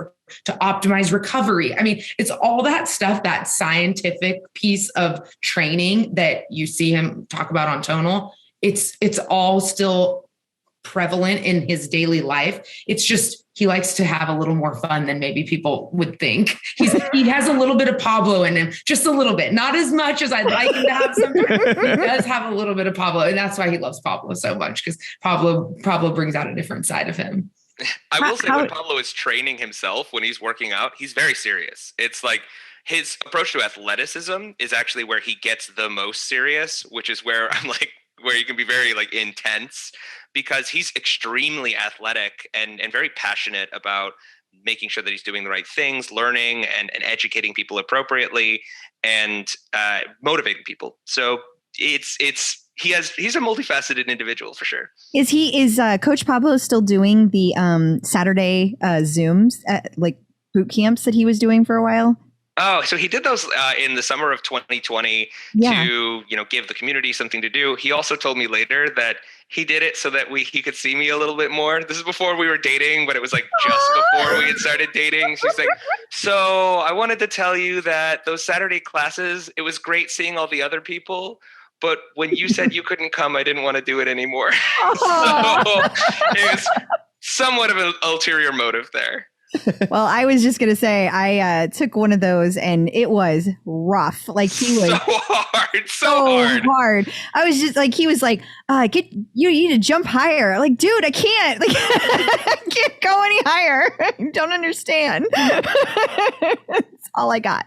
to optimize recovery. I mean, it's all that stuff, that scientific piece of training that you see him talk about on tonal. It's all still prevalent in his daily life. It's just, he likes to have a little more fun than maybe people would think. He has a little bit of Pablo in him, just a little bit, not as much as I'd like him to have sometimes. He does have a little bit of Pablo. And that's why he loves Pablo so much, because Pablo brings out a different side of him. I will say when Pablo is training himself, when he's working out, he's very serious. It's like his approach to athleticism is actually where he gets the most serious, which is where I'm like, where you can be very like intense, because he's extremely athletic and very passionate about making sure that he's doing the right things, learning and educating people appropriately and motivating people. So he's a multifaceted individual for sure. Is Coach Pablo still doing the Saturday Zooms like boot camps that he was doing for a while? Oh, so he did those in the summer of 2020 to, give the community something to do. He also told me later that he did it so that he could see me a little bit more. This is before we were dating, but it was like just before we had started dating. She's like, so I wanted to tell you that those Saturday classes, it was great seeing all the other people. But when you said you couldn't come, I didn't want to do it anymore. So it was somewhat of an ulterior motive there. Well, I was just going to say, I took one of those and it was rough. Like he was so hard. I was just like, he was like, you need to jump higher. Like, dude, I can't, like, I can't go any higher. I don't understand. That's all I got.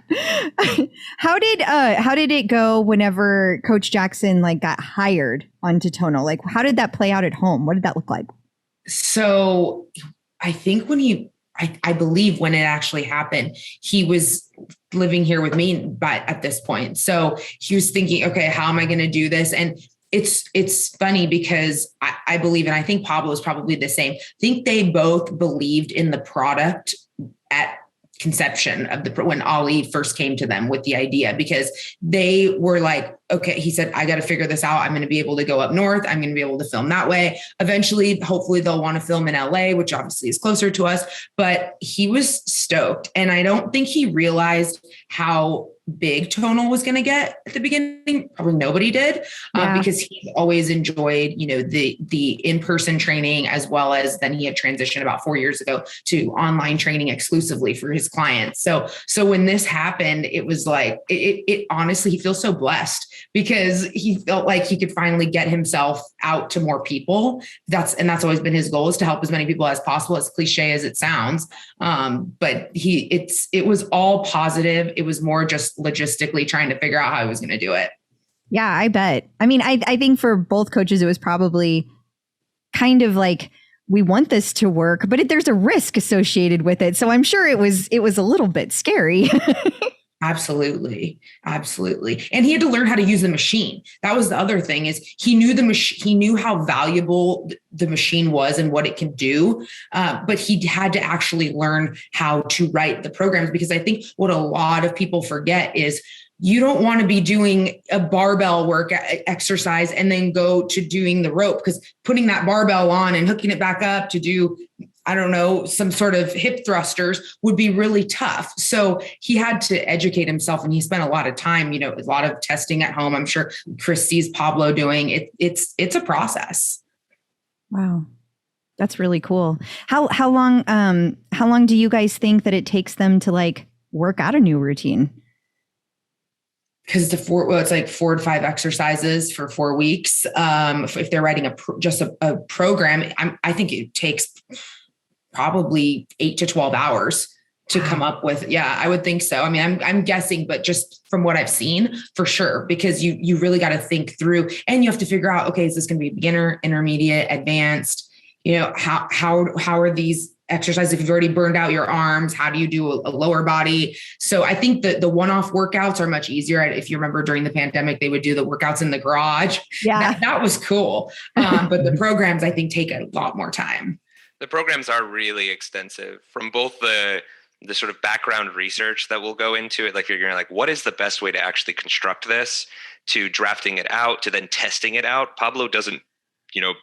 How did it go whenever Coach Jackson like got hired onto Tonal? Like, how did that play out at home? What did that look like? So I think I believe when it actually happened, he was living here with me, but at this point, so he was thinking, okay, how am I going to do this? And it's funny because I believe, and I think Pablo is probably the same. I think they both believed in the product at conception of when Ali first came to them with the idea, because they were like, okay, he said, I got to figure this out. I'm going to be able to go up north. I'm going to be able to film that way. Eventually, hopefully they'll want to film in LA, which obviously is closer to us, but he was stoked. And I don't think he realized how big Tonal was going to get at the beginning. Probably nobody did, because he always enjoyed, the in-person training, as well as then he had transitioned about 4 years ago to online training exclusively for his clients. So when this happened, it was like, it honestly, he feels so blessed because he felt like he could finally get himself out to more people. That's always been his goal, is to help as many people as possible, as cliche as it sounds. But it was all positive. It was more just logistically trying to figure out how he was going to do it. Yeah, I bet. I mean, I think for both coaches, it was probably kind of like, we want this to work, but there's a risk associated with it. So I'm sure it was a little bit scary. Absolutely. Absolutely. And he had to learn how to use the machine. That was the other thing, is he knew he knew how valuable the machine was and what it can do. But he had to actually learn how to write the programs, because I think what a lot of people forget is you don't want to be doing a barbell work exercise and then go to doing the rope, because putting that barbell on and hooking it back up to do, I don't know, some sort of hip thrusters would be really tough. So he had to educate himself, and he spent a lot of time, a lot of testing at home. I'm sure Chris sees Pablo doing it. It's a process. Wow. That's really cool. How long do you guys think that it takes them to like work out a new routine? Because it's like 4 to 5 exercises for 4 weeks. If they're writing a program, I think it takes probably 8 to 12 hours to come up with. Yeah, I would think so. I mean, I'm guessing, but just from what I've seen, for sure, because you really got to think through, and you have to figure out, okay, is this going to be beginner, intermediate, advanced? How are these exercises? If you've already burned out your arms, how do you do a lower body? So I think that the one-off workouts are much easier. If you remember during the pandemic, they would do the workouts in the garage. Yeah, that was cool. But the programs, I think, take a lot more time. The programs are really extensive, from both the sort of background research that will go into it. Like figuring like, what is the best way to actually construct this, to drafting it out, to then testing it out. Pablo doesn't,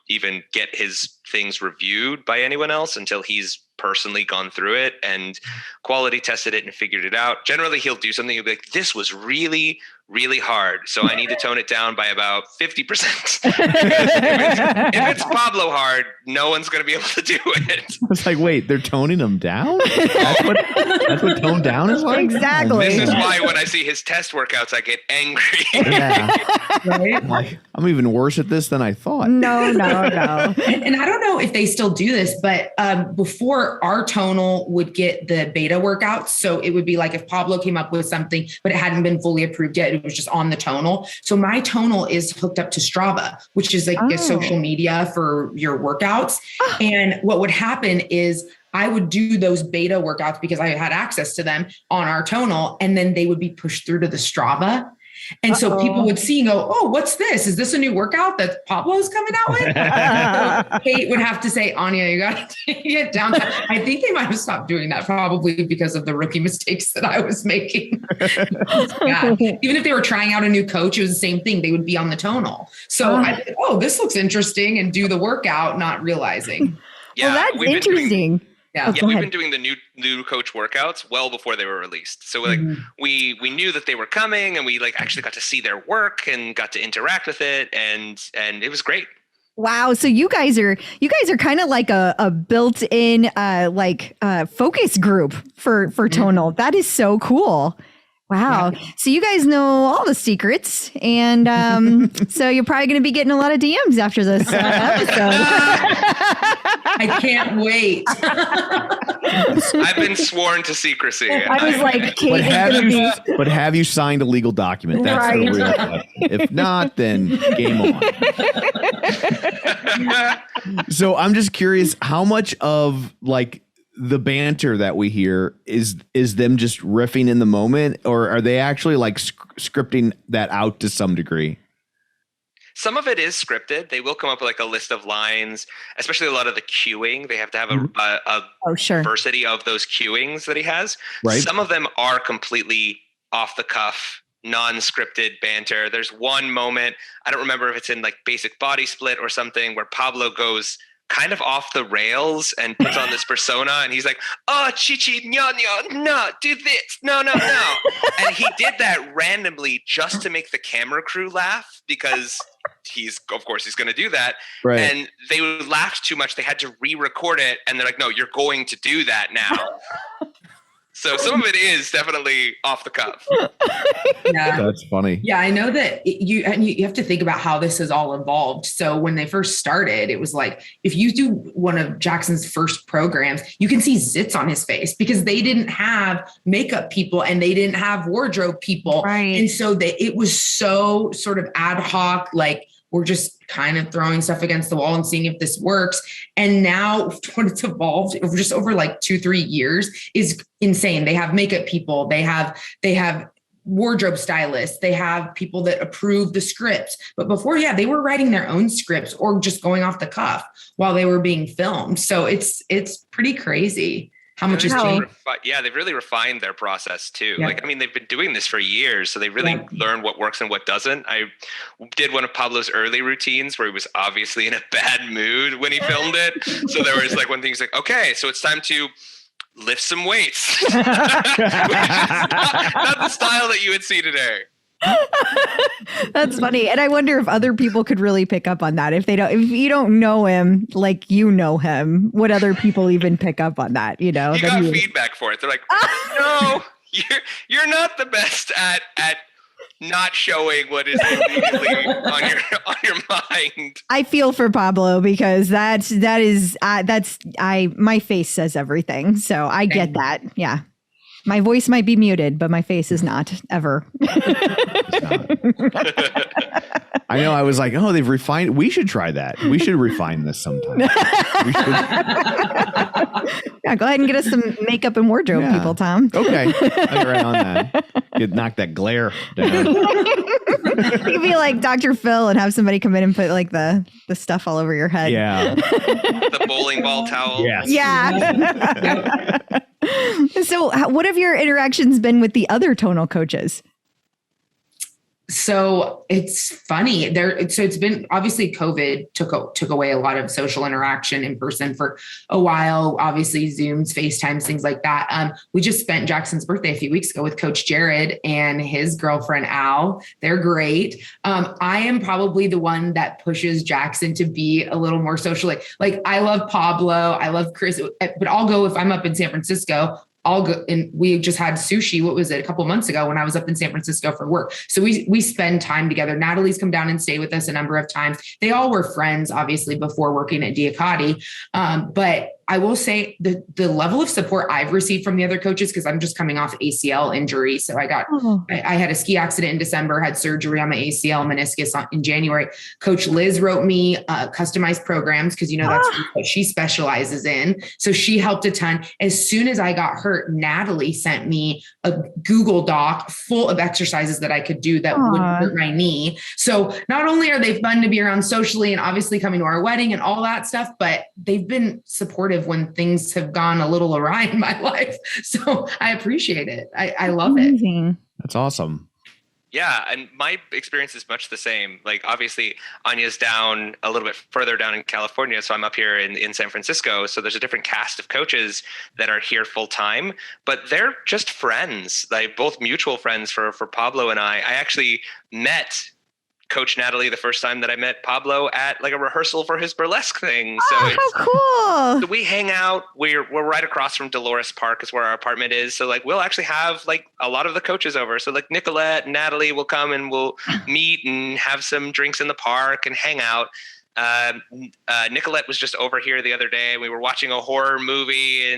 even get his things reviewed by anyone else until he's personally gone through it and quality tested it and figured it out. Generally, he'll do something. He'll be like, this was really, really hard, so I need to tone it down by about 50%. if it's Pablo hard, no one's going to be able to do it. I was like, wait, they're toning them down? That's what tone down is like? Exactly. This is why when I see his test workouts, I get angry. Yeah. Right? I'm even worse at this than I thought. No. And I don't know if they still do this, but before, our Tonal would get the beta workouts. So it would be like if Pablo came up with something, but it hadn't been fully approved yet, it was just on the Tonal. So my Tonal is hooked up to Strava, which is like a social media for your workouts. And what would happen is I would do those beta workouts because I had access to them on our Tonal, and then they would be pushed through to the Strava. And so people would see and go, oh, what's this? Is this a new workout that Pablo's coming out with? So Kate would have to say, Anya, you got to take it down. I think they might have stopped doing that probably because of the rookie mistakes that I was making. Yeah. Even if they were trying out a new coach, it was the same thing. They would be on the tonal. So I think, oh, this looks interesting, and do the workout, not realizing. Well, that's interesting. We've been doing the new coach workouts well before they were released. So like we knew that they were coming, and we like actually got to see their work and got to interact with it, and it was great. Wow. So you guys are kind of like a built-in focus group for Tonal. That is so cool. Wow. Yeah. So you guys know all the secrets, and so you're probably going to be getting a lot of DMs after this episode. I can't wait. I've been sworn to secrecy. I was like, Kate but have you signed a legal document? That's the real question. If not, then game on. So I'm just curious, how much of like the banter that we hear is them just riffing in the moment, or are they actually like scripting that out to some degree? Some of it is scripted. They will come up with like a list of lines, especially a lot of the cueing. They have to have a diversity of those cueings that he has. Right. Some of them are completely off the cuff, non-scripted banter. There's one moment, I don't remember if it's in like Basic Body Split or something, where Pablo goes kind of off the rails and puts on this persona, and he's like, oh, chichi, no, do this, no. And he did that randomly just to make the camera crew laugh, because he's going to do that. Right. And they laughed too much. They had to re-record it, and they're like, no, you're going to do that now. So some of it is definitely off the cuff. Yeah. That's funny. Yeah, I know that you have to think about how this has all evolved. So when they first started, it was like, if you do one of Jackson's first programs, you can see zits on his face because they didn't have makeup people and they didn't have wardrobe people. Right. And so it was so sort of ad hoc, like, we're just kind of throwing stuff against the wall and seeing if this works. And now when it's evolved just over like 2-3 years is insane. They have makeup people, they have wardrobe stylists, they have people that approve the scripts. But before, they were writing their own scripts or just going off the cuff while they were being filmed. So it's pretty crazy how much has changed. They've really refined their process too. Yeah. Like, I mean, they've been doing this for years, so they really learned what works and what doesn't. I did one of Pablo's early routines where he was obviously in a bad mood when he filmed it. So there was like one thing, he's like, okay, so it's time to lift some weights. Which is not the style that you would see today. That's funny. And I wonder if other people could really pick up on that. If you don't know him like you know him, would other people even pick up on that? You know, you got feedback for it. They're like, no, you're not the best at not showing what is immediately on your mind. I feel for Pablo because my face says everything. So I get that. Yeah. My voice might be muted, but my face is not, ever. I know. I was like, oh, they've refined. We should try that. We should refine this sometime. Yeah, go ahead and get us some makeup and wardrobe people, Tom. Okay. I'll get right on that. You'd knock that glare down. You could be like Dr. Phil and have somebody come in and put like the stuff all over your head. Yeah. The bowling ball towel. Yes. Yeah. So what have your interactions been with the other tonal coaches? So it's funny so it's been, obviously COVID took away a lot of social interaction in person for a while, obviously Zooms, FaceTimes, things like that. We just spent Jackson's birthday a few weeks ago with Coach Jared and his girlfriend, Al. They're great. I am probably the one that pushes Jackson to be a little more socially. Like, I love Pablo, I love Chris, but I'll go if I'm up in San Francisco. I'll go, and we just had sushi. What was it? A couple months ago when I was up in San Francisco for work. So we spend time together. Natalie's come down and stayed with us a number of times. They all were friends, obviously, before working at Diacati. But I will say the level of support I've received from the other coaches, because I'm just coming off ACL injury. So I had a ski accident in December, had surgery on my ACL meniscus in January. Coach Liz wrote me customized programs, because, that's what she specializes in. So she helped a ton. As soon as I got hurt, Natalie sent me a Google Doc full of exercises that I could do that wouldn't hurt my knee. So not only are they fun to be around socially and obviously coming to our wedding and all that stuff, but they've been supportive when things have gone a little awry in my life. So I appreciate it. I love it. That's awesome. Yeah, and my experience is much the same. Like, obviously, Anya's down a little bit further down in California, so I'm up here in San Francisco. So there's a different cast of coaches that are here full time, but they're just friends, like both mutual friends for Pablo and I. I actually met Coach Natalie the first time that I met Pablo at like a rehearsal for his burlesque thing. So how cool. So we hang out. We're right across from Dolores Park is where our apartment is. So like we'll actually have like a lot of the coaches over. So like Nicolette and Natalie will come and we'll meet and have some drinks in the park and hang out. Nicolette was just over here the other day. We were watching a horror movie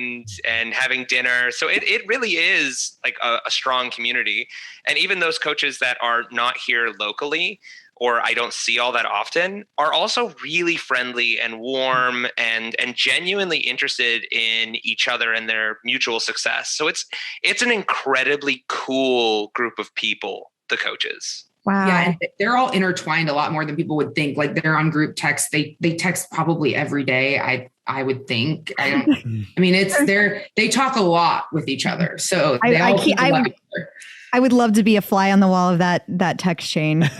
and having dinner. So it really is like a strong community. And even those coaches that are not here locally, or I don't see all that often, are also really friendly and warm and genuinely interested in each other and their mutual success. So it's an incredibly cool group of people, the coaches. Wow. Yeah, and they're all intertwined a lot more than people would think. Like they're on group text. They text probably every day. I would think. They talk a lot with each other. So I would love to be a fly on the wall of that text chain, right.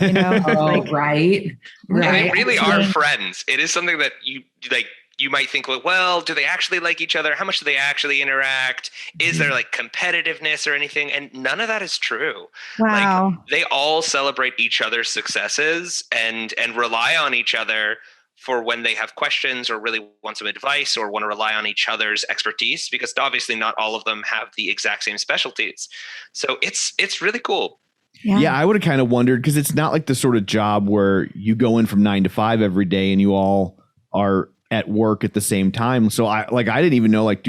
And they really are friends. It is something that you might think, well, do they actually like each other? How much do they actually interact? Is there like competitiveness or anything? And none of that is true. Wow. Like they all celebrate each other's successes and rely on each other for when they have questions or really want some advice or want to rely on each other's expertise, because obviously not all of them have the exact same specialties. So it's really cool. Yeah, I would have kind of wondered, because it's not like the sort of job where you go in from 9 to 5 every day and you all are at work at the same time. So I didn't even know, like,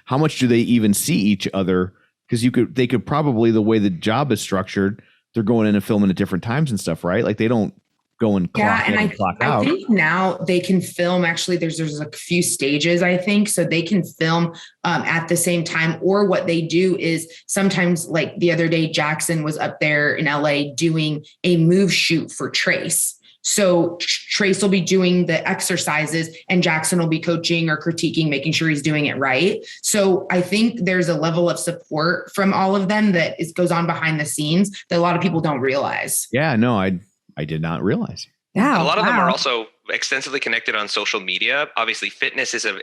how much do they even see each other? Because they could probably, the way the job is structured, they're going in and filming at different times and stuff, right? Like they don't go and clock in and clock out. I think now they can film, actually there's a few stages, I think. So they can film at the same time, or what they do is sometimes, like the other day, Jackson was up there in LA doing a move shoot for Trace. So Trace will be doing the exercises and Jackson will be coaching or critiquing, making sure he's doing it right. So I think there's a level of support from all of them that goes on behind the scenes that a lot of people don't realize. Yeah, no, I did not realize. Yeah, a lot of them are also extensively connected on social media. Obviously, fitness is a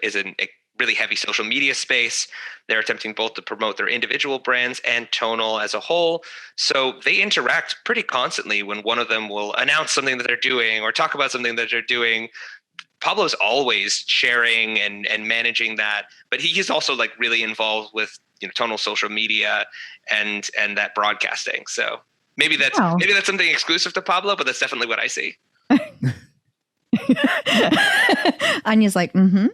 really heavy social media space. They're attempting both to promote their individual brands and Tonal as a whole. So they interact pretty constantly when one of them will announce something that they're doing or talk about something that they're doing. Pablo's always sharing and managing that, but he's also like really involved with Tonal social media and that broadcasting. So maybe that's something exclusive to Pablo, but that's definitely what I see. Anya's like, Yeah.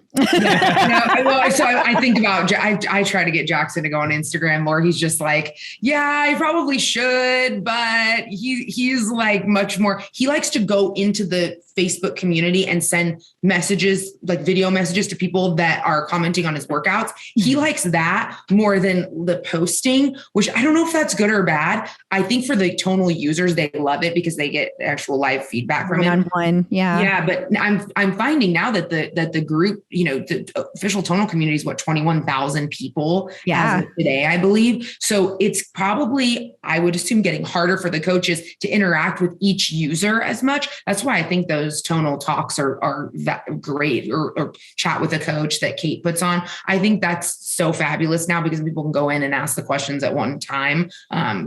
So I think about, I try to get Jackson to go on Instagram more. He's just like, yeah, I probably should, but he's like much more, he likes to go into the Facebook community and send messages, like video messages to people that are commenting on his workouts. He likes that more than the posting, which I don't know if that's good or bad. I think for the Tonal users, they love it because they get actual live feedback from him. One. Yeah. Yeah. But I'm finding now that the group, the official Tonal community is 21,000 people as of today, I believe. So it's probably, I would assume, getting harder for the coaches to interact with each user as much. That's why I think those Tonal talks are that great, or chat with a coach that Kate puts on. I think that's so fabulous now because people can go in and ask the questions at one time.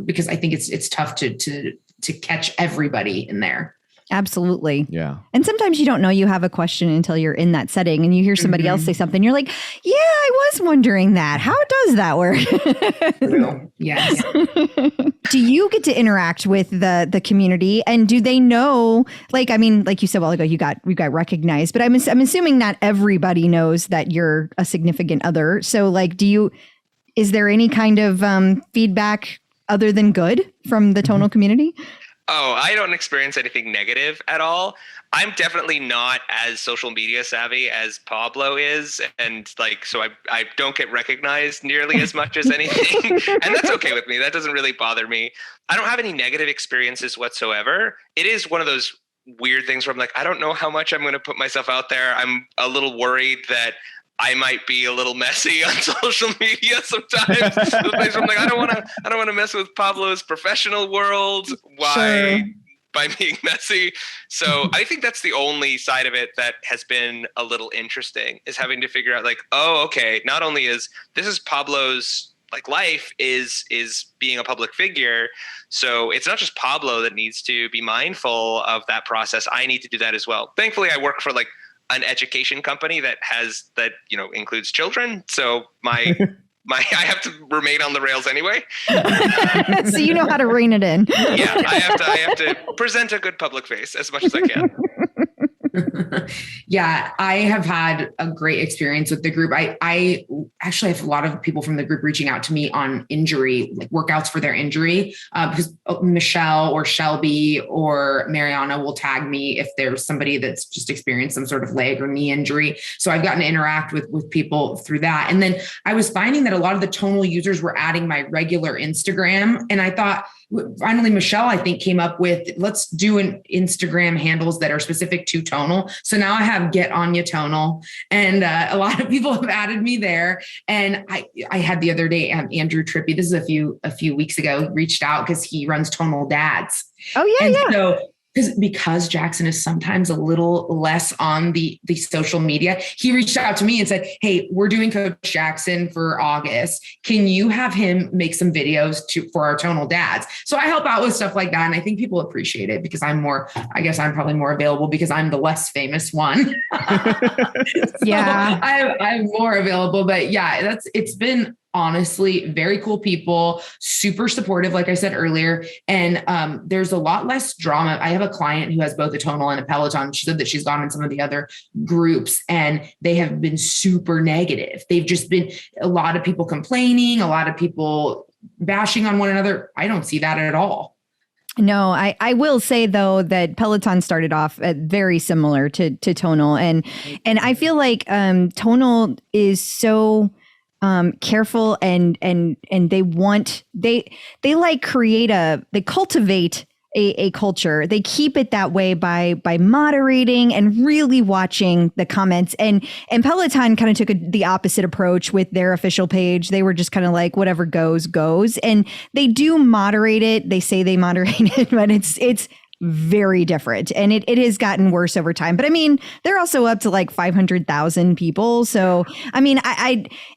Because I think it's tough to catch everybody in there. Absolutely. Yeah. And sometimes you don't know you have a question until you're in that setting and you hear somebody else say something. You're like, yeah, I was wondering that. How does that work? Yes. Do you get to interact with the community, and do they know, like, I mean, like you said a while ago, you got recognized, but I'm assuming not everybody knows that you're a significant other. So like, is there any kind of feedback other than good from the tonal community? Oh, I don't experience anything negative at all. I'm definitely not as social media savvy as Pablo is. And like, so I don't get recognized nearly as much as anything. And that's okay with me. That doesn't really bother me. I don't have any negative experiences whatsoever. It is one of those weird things where I'm like, I don't know how much I'm going to put myself out there. I'm a little worried that I might be a little messy on social media sometimes. The place where I'm like, I don't want to mess with Pablo's professional world. Why? Sure. By being messy. So I think that's the only side of it that has been a little interesting, is having to figure out like, oh, okay, not only is Pablo's like life is being a public figure. So it's not just Pablo that needs to be mindful of that process. I need to do that as well. Thankfully, I work for like an education company that includes children. So I have to remain on the rails anyway. So you know how to rein it in. Yeah, I have to present a good public face as much as I can. Yeah, I have had a great experience with the group. I actually have a lot of people from the group reaching out to me on injury, like workouts for their injury, because Michelle or Shelby or Mariana will tag me if there's somebody that's just experienced some sort of leg or knee injury. So I've gotten to interact with people through that. And then I was finding that a lot of the tonal users were adding my regular Instagram. And I thought, finally, Michelle, I think, came up with, let's do an Instagram handles that are specific to tonal. So now I have Get Anya Tonal, and a lot of people have added me there. And I had the other day, Andrew Trippy, this is a few weeks ago, reached out because he runs Tonal Dads. Oh yeah, yeah. So because Jackson is sometimes a little less on the social media, he reached out to me and said, hey, we're doing Coach Jackson for August. Can you have him make some videos for our Tonal Dads? So I help out with stuff like that. And I think people appreciate it because I'm probably more available because I'm the less famous one. Yeah. I'm more available, but yeah, it's been honestly very cool people, super supportive, like I said earlier. And there's a lot less drama. I have a client who has both a tonal and a Peloton. She said that she's gone in some of the other groups and they have been super negative. They've just been a lot of people complaining, a lot of people bashing on one another. I don't see that at all. No, I will say though that Peloton started off very similar to tonal, and I feel like tonal is so careful and they cultivate a culture. They keep it that way by moderating and really watching the comments. And Peloton kind of took the opposite approach with their official page. They were just kind of like, whatever goes. And they do moderate it. They say they moderate it, but it's very different. And it has gotten worse over time. But I mean, they're also up to like 500,000 people. So, I mean,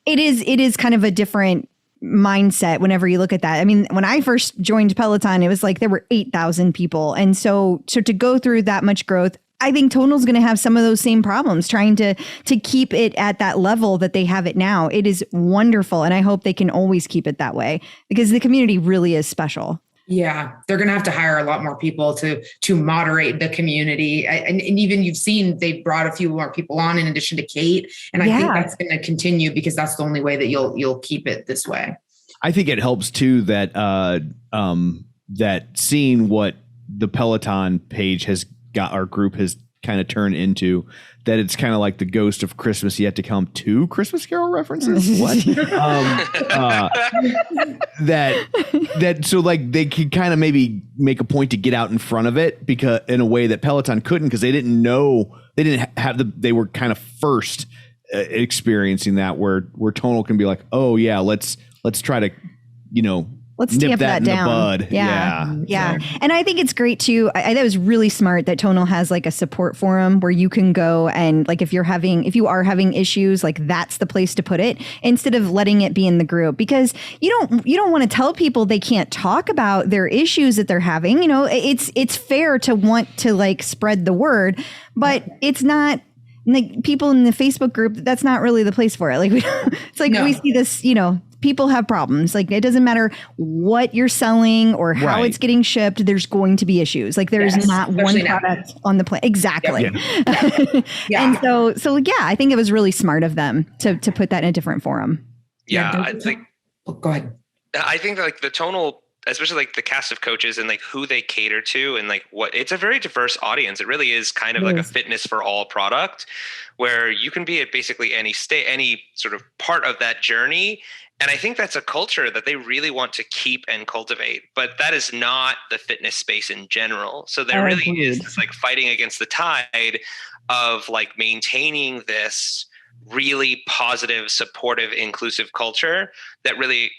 it is kind of a different mindset whenever you look at that. I mean, when I first joined Peloton, it was like there were 8,000 people. And so to go through that much growth, I think Tonal's going to have some of those same problems trying to keep it at that level that they have it now. It is wonderful. And I hope they can always keep it that way because the community really is special. Yeah, they're going to have to hire a lot more people to moderate the community. And even you've seen they've brought a few more people on in addition to Kate. And I think that's going to continue because that's the only way that you'll keep it this way. I think it helps too that that seeing what the Peloton page has got, our group has kind of turned into, that it's kind of like the ghost of Christmas yet to come, 2 Christmas Carol references. What? that so like they could kind of maybe make a point to get out in front of it because in a way that Peloton couldn't, because they didn't know, they were kind of first experiencing that where Tonal can be like, oh yeah, let's try to, Let's nip stamp that in down. the bud. Yeah. And I think it's great too. I that was really smart that Tonal has like a support forum where you can go and like if you are having issues, like that's the place to put it instead of letting it be in the group, because you don't want to tell people they can't talk about their issues that they're having. You know, it's fair to want to like spread the word, but it's not like people in the Facebook group. That's not really the place for it. Like it's like we see this, you know, people have problems. Like it doesn't matter what you're selling or how it's getting shipped. There's going to be issues. Like there's not one product on the planet. Exactly. And so yeah, I think it was really smart of them to put that in a different forum. Yeah. Go ahead. I think that like the Tonal, especially like the cast of coaches and like who they cater to and like what, it's a very diverse audience. It really is kind of like a fitness for all product where you can be at basically any sort of part of that journey. And I think that's a culture that they really want to keep and cultivate, but that is not the fitness space in general. So there really is this like fighting against the tide of like maintaining this really positive, supportive, inclusive culture that really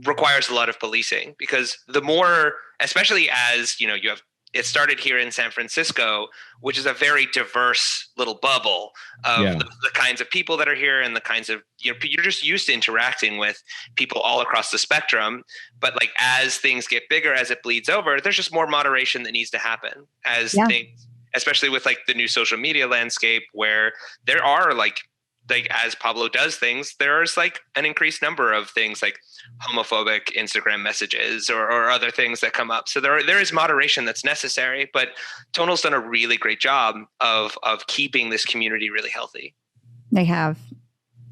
requires a lot of policing, because the more, especially as, you know, it started here in San Francisco, which is a very diverse little bubble of the kinds of people that are here and the kinds of, you're just used to interacting with people all across the spectrum. But like, as things get bigger, as it bleeds over, there's just more moderation that needs to happen as things, especially with like the new social media landscape where there are like as Pablo does things, there's like an increased number of things like homophobic Instagram messages or other things that come up. So there is moderation that's necessary, but Tonal's done a really great job of keeping this community really healthy. They have.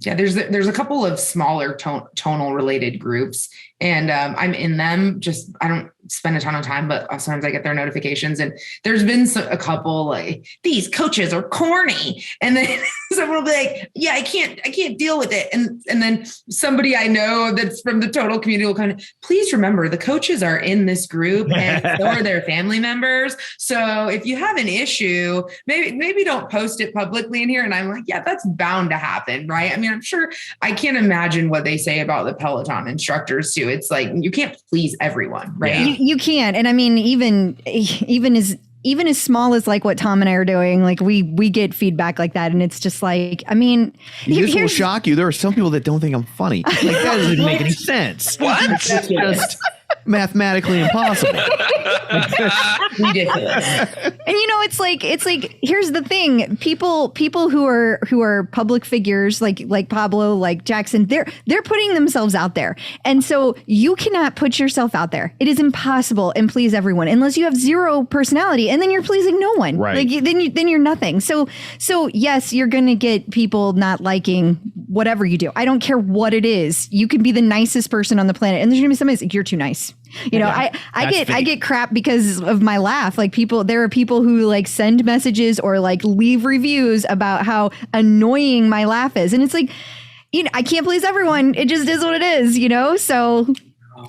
Yeah, there's a couple of smaller tonal related groups, and I'm in them. Just I don't spend a ton of time, but sometimes I get their notifications. And there's been a couple like, these coaches are corny, and then someone will be like, yeah, I can't deal with it. And then somebody I know that's from the Tonal community will kind of, please remember the coaches are in this group and so are their family members. So if you have an issue, maybe don't post it publicly in here. And I'm like, yeah, that's bound to happen, right? I mean, I'm sure I can't imagine what they say about the Peloton instructors too. It's like, you can't please everyone, right? Yeah. You can't. And I mean, even as small as like what Tom and I are doing, like we get feedback like that. And it's just like, I mean, this will shock you. There are some people that don't think I'm funny. Like that doesn't make any sense. What? It's just mathematically impossible. Ridiculous. And you know, it's like here's the thing, people who are public figures like Pablo, like Jackson, they're putting themselves out there, and so you cannot put yourself out there. It is impossible and please everyone unless you have zero personality, and then you're pleasing no one. Right. Like then you're nothing. So yes, you're gonna get people not liking whatever you do. I don't care what it is. You can be the nicest person on the planet, and there's gonna be somebody that's like, you're too nice. You know, I get crap because of my laugh. Like there are people who like send messages or like leave reviews about how annoying my laugh is. And it's like, you know, I can't please everyone. It just is what it is, you know? So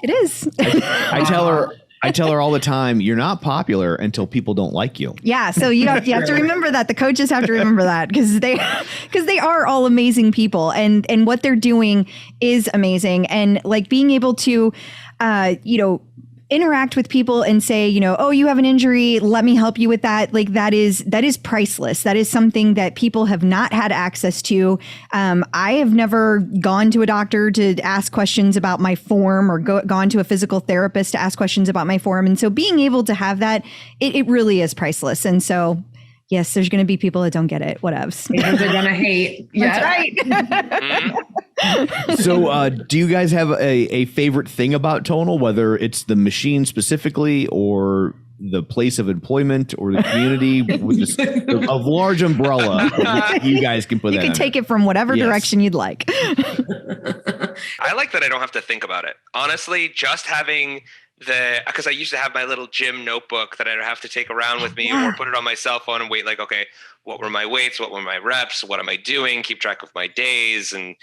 it is. I tell her all the time, you're not popular until people don't like you. Yeah. So you have to remember that. The coaches have to remember that because they are all amazing people, and what they're doing is amazing. And like being able to, interact with people and say, you know, oh, you have an injury, let me help you with that. Like that is priceless. That is something that people have not had access to. I have never gone to a doctor to ask questions about my form or gone to a physical therapist to ask questions about my form. And so being able to have that, it really is priceless. And so yes, there's going to be people that don't get it. Whatevs. They're going to hate. Yeah. That's right. So do you guys have a favorite thing about Tonal, whether it's the machine specifically or the place of employment or the community with this, a large umbrella? You guys can put you that can in take it from whatever direction you'd like. I like that I don't have to think about it. Honestly, just having because I used to have my little gym notebook that I'd have to take around with me or put it on my cell phone and wait, like, okay, what were my weights? What were my reps? What am I doing? Keep track of my days. And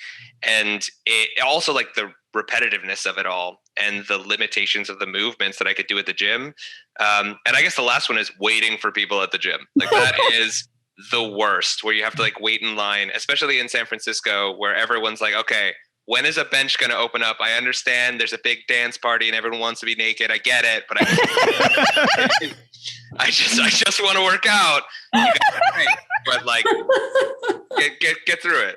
it also like the repetitiveness of it all and the limitations of the movements that I could do at the gym. And I guess the last one is waiting for people at the gym. Like that is the worst, where you have to like wait in line, especially in San Francisco, where everyone's like, okay, when is a bench going to open up? I understand there's a big dance party and everyone wants to be naked. I get it, but I just want to work out. But like, get through it.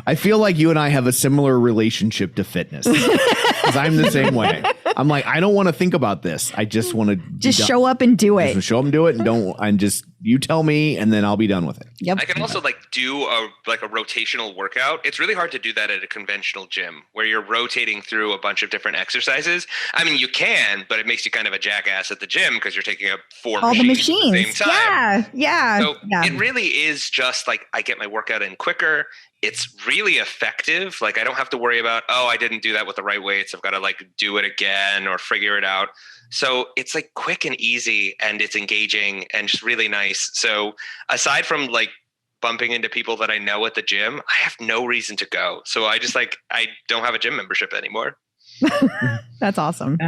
I feel like you and I have a similar relationship to fitness because I'm the same way. I'm like, I don't want to think about this. I just want to just show up and do it. Just show up and do it, and just you tell me, and then I'll be done with it. Yep. I can also like do a rotational workout. It's really hard to do that at a conventional gym where you're rotating through a bunch of different exercises. I mean, you can, but it makes you kind of a jackass at the gym because you're taking up all the machines at the same time. Yeah. So it really is just like I get my workout in quicker. It's really effective. Like I don't have to worry about, I didn't do that with the right weights. I've got to like do it again or figure it out. So it's like quick and easy, and it's engaging and just really nice. So aside from like bumping into people that I know at the gym, I have no reason to go. So I don't have a gym membership anymore. That's awesome.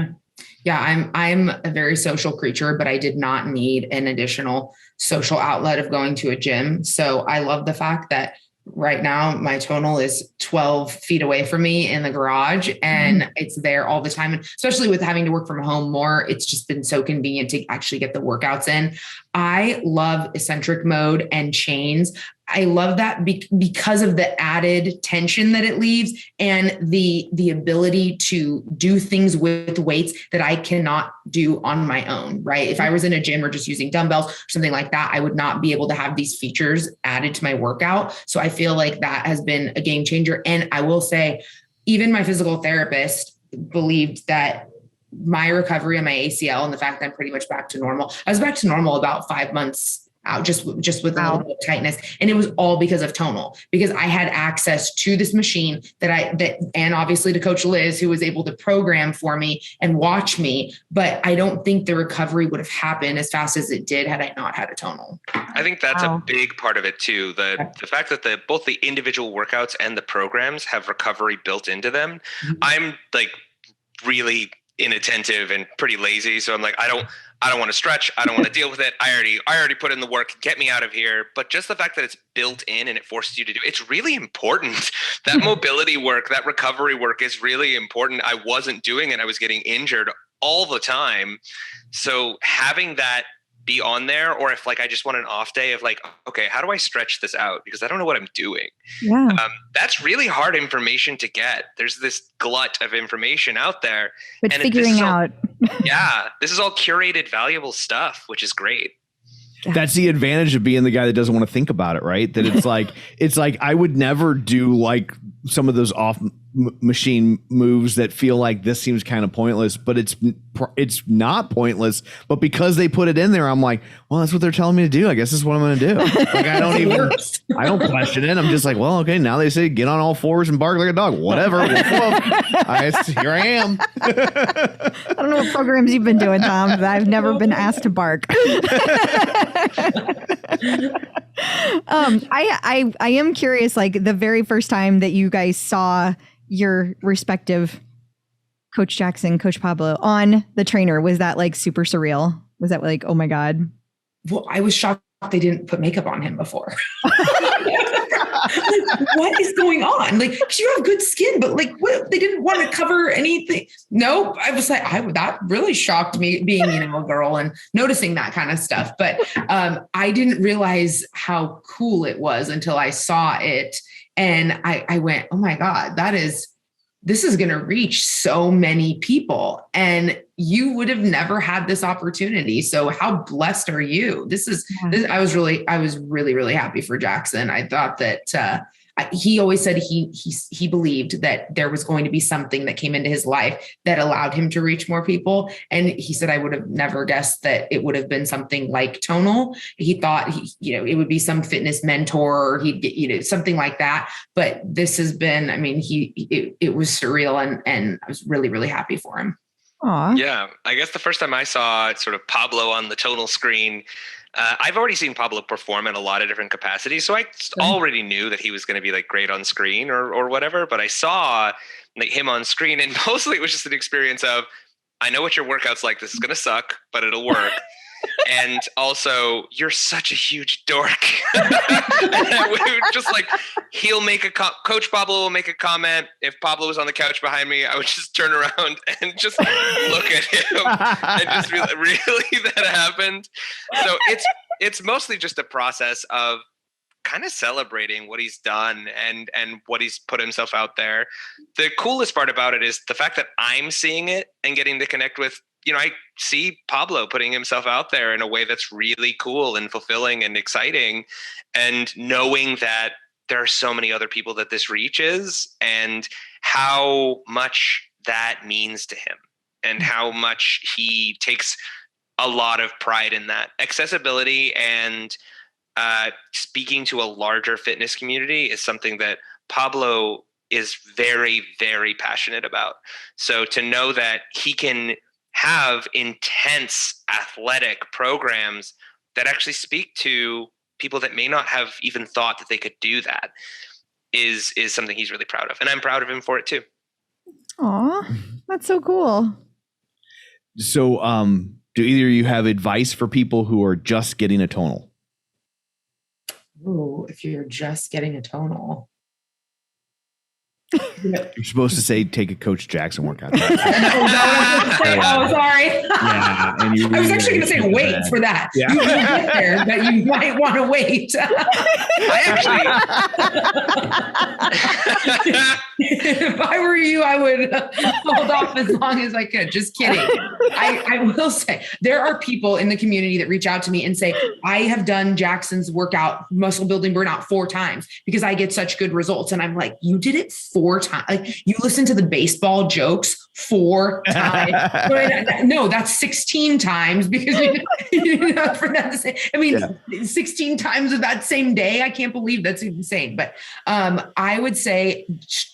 Yeah, I'm a very social creature, but I did not need an additional social outlet of going to a gym. So I love the fact that right now my tonal is 12 feet away from me in the garage, and it's there all the time. And especially with having to work from home more, it's just been so convenient to actually get the workouts in. I love eccentric mode and chains. I love that because of the added tension that it leaves and the ability to do things with weights that I cannot do on my own, right? If I was in a gym or just using dumbbells or something like that, I would not be able to have these features added to my workout. So I feel like that has been a game changer. And I will say, even my physical therapist believed that my recovery on my ACL and the fact that I'm pretty much back to normal. I was back to normal about 5 months out, just with a little bit of tightness. And it was all because of tonal, because I had access to this machine and obviously to Coach Liz, who was able to program for me and watch me. But I don't think the recovery would have happened as fast as it did had I not had a tonal. I think that's a big part of it too. The fact that both the individual workouts and the programs have recovery built into them. Mm-hmm. I'm like really inattentive and pretty lazy. So I'm like, I don't want to stretch. I don't want to deal with it. I already put in the work. Get me out of here. But just the fact that it's built in and it forces you to do it's really important. That mobility work, that recovery work is really important. I wasn't doing it. I was getting injured all the time. So having that be on there, or if like I just want an off day of like, okay, how do I stretch this out? Because I don't know what I'm doing. Yeah. That's really hard information to get. There's this glut of information out there. But and figuring out. This is all curated, valuable stuff, which is great. That's the advantage of being the guy that doesn't want to think about it, right? That it's like I would never do like some of those off machine moves that feel like this seems kind of pointless, but it's not pointless. But because they put it in there, I'm like, well, that's what they're telling me to do. I guess this is what I'm going to do. Like I don't question it. I'm just like, well, okay, now they say get on all fours and bark like a dog. Whatever. Here I am. I don't know what programs you've been doing, Tom, but I've never been asked to bark. I am curious, like the very first time that you guys saw your respective Coach Jackson, Coach Pablo on the trainer, was that like super surreal? Was that like, oh my God? Well, I was shocked they didn't put makeup on him before. Like, what is going on? Like, you have good skin, but like, what? They didn't want to cover anything. Nope. I was like, that really shocked me, being, a girl and noticing that kind of stuff. But I didn't realize how cool it was until I saw it. And I went, oh my God, this is going to reach so many people, and you would have never had this opportunity. So how blessed are you? I was really, really happy for Jackson. I thought that he always said he believed that there was going to be something that came into his life that allowed him to reach more people. And he said, I would have never guessed that it would have been something like Tonal. He thought it would be some fitness mentor, or he'd get, something like that. But this has been, it was surreal, and I was really, really happy for him. Aww. Yeah. I guess the first time I saw sort of Pablo on the Tonal screen, I've already seen Pablo perform in a lot of different capacities. So I already knew that he was going to be like great on screen or whatever, but I saw like him on screen, and mostly it was just an experience of, I know what your workout's like. This is going to suck, but it'll work. And also, you're such a huge dork. And we would just like, he'll make Coach Pablo will make a comment. If Pablo was on the couch behind me, I would just turn around and just look at him and just be like, really, that happened? So it's mostly just a process of kind of celebrating what he's done and what he's put himself out there. The coolest part about it is the fact that I'm seeing it and getting to connect with, I see Pablo putting himself out there in a way that's really cool and fulfilling and exciting, and knowing that there are so many other people that this reaches and how much that means to him and how much he takes a lot of pride in that. Accessibility and speaking to a larger fitness community is something that Pablo is very, very passionate about. So to know that he can have intense athletic programs that actually speak to people that may not have even thought that they could do that is something he's really proud of. And I'm proud of him for it too. Aw, that's so cool. So do either of you have advice for people who are just getting a tonal? Ooh, if you're just getting a tonal. You're supposed to say take a Coach Jackson workout. Oh, sorry. Yeah, and I was actually going to say wait for that. Yeah. You will get there, but you might want to wait. If I were you, I would hold off as long as I could. Just kidding. I will say there are people in the community that reach out to me and say, I have done Jackson's workout, muscle building burnout 4 times because I get such good results. And I'm like, you did it 4 times. Like, you listen to the baseball jokes 4 times. No, that's 16 times because for that to say, 16 times of that same day. I can't believe that's insane. But I would say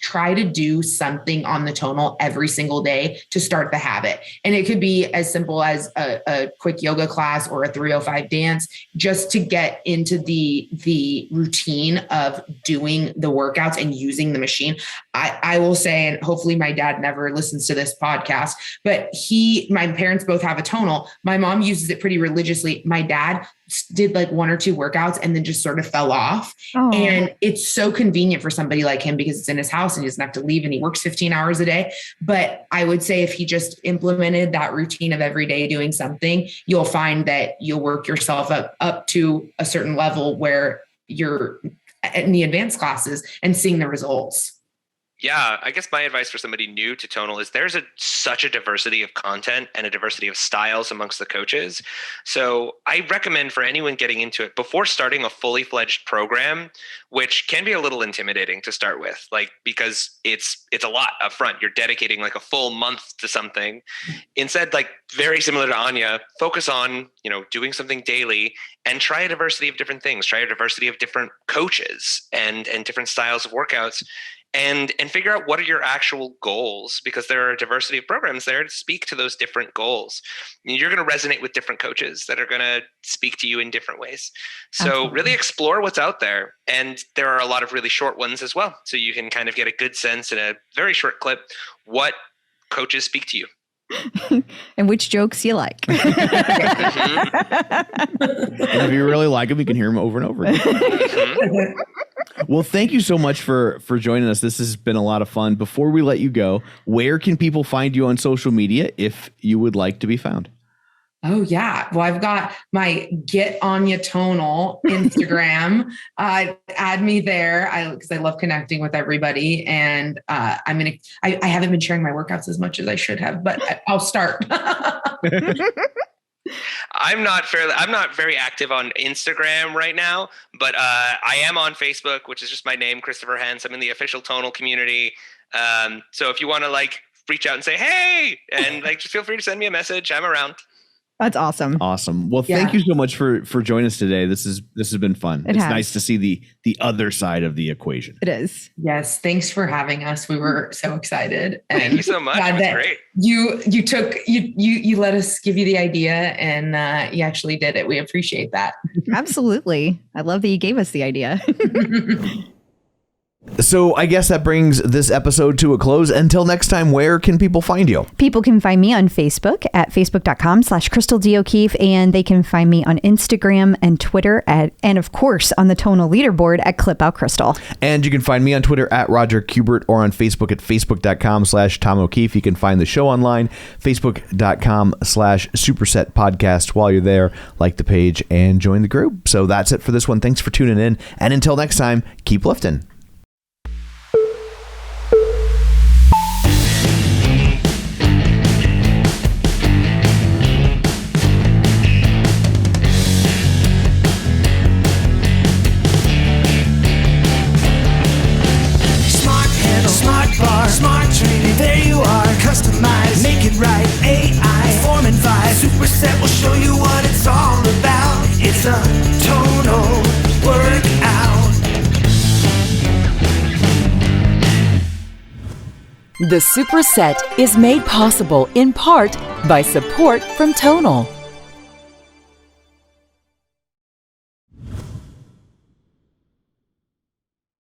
try to do something on the tonal every single day to start the habit. And it could be as simple as a quick yoga class or a 305 dance, just to get into the routine of doing the workouts and using the machine. I will say, and hopefully my dad never listens to this podcast, but my parents both have a tonal. My mom uses it pretty religiously. My dad did like 1 or 2 workouts and then just sort of fell off. Oh. And it's so convenient for somebody like him because it's in his house and he doesn't have to leave and he works 15 hours a day. But I would say if he just implemented that routine of every day doing something, you'll find that you'll work yourself up to a certain level where you're in the advanced classes and seeing the results. Yeah, I guess my advice for somebody new to tonal is there's such a diversity of content and a diversity of styles amongst the coaches. So I recommend for anyone getting into it, before starting a fully fledged program, which can be a little intimidating to start with, like, because it's a lot up front. You're dedicating like a full month to something. Instead, like very similar to Anya, focus on, doing something daily and try a diversity of different things. Try a diversity of different coaches and different styles of workouts. And figure out what are your actual goals, because there are a diversity of programs there to speak to those different goals. You're going to resonate with different coaches that are going to speak to you in different ways. So Absolutely. Really explore what's out there. And there are a lot of really short ones as well. So you can kind of get a good sense in a very short clip what coaches speak to you. And which jokes you like. And if you really like them, you can hear them over and over again. Well, thank you so much for joining us. This has been a lot of fun. Before we let you go, where can people find you on social media if you would like to be found? Oh, yeah. Well, I've got my Get Anya Tonal Instagram. Add me there because I love connecting with everybody. And I haven't been sharing my workouts as much as I should have, but I'll start. I'm not very active on Instagram right now, but I am on Facebook, which is just my name, Christopher Hens. I'm in the official Tonal community. So if you want to reach out and say, hey, and just feel free to send me a message. I'm around. That's awesome. Awesome. Well, thank you so much for joining us today. This has been fun. It's nice to see the other side of the equation. It is. Yes. Thanks for having us. We were so excited. And thank you so much. It was great. You let us give you the idea and you actually did it. We appreciate that. Absolutely. I love that you gave us the idea. So I guess that brings this episode to a close. Until next time, where can people find you? People can find me on Facebook at facebook.com/CrystalDO'Keefe, and they can find me on Instagram and Twitter and of course on the Tonal leaderboard at ClipOutCrystal. And you can find me on Twitter at Roger Kubert or on Facebook at facebook.com/Tom O'Keefe. You can find the show online, facebook.com/Superset Podcast. While you're there, like the page and join the group. So that's it for this one. Thanks for tuning in. And until next time, keep lifting. Smart training, there you are. Customize, make it right. AI, form and vibe. Superset will show you what it's all about. It's a tonal workout. The Superset is made possible in part by support from Tonal.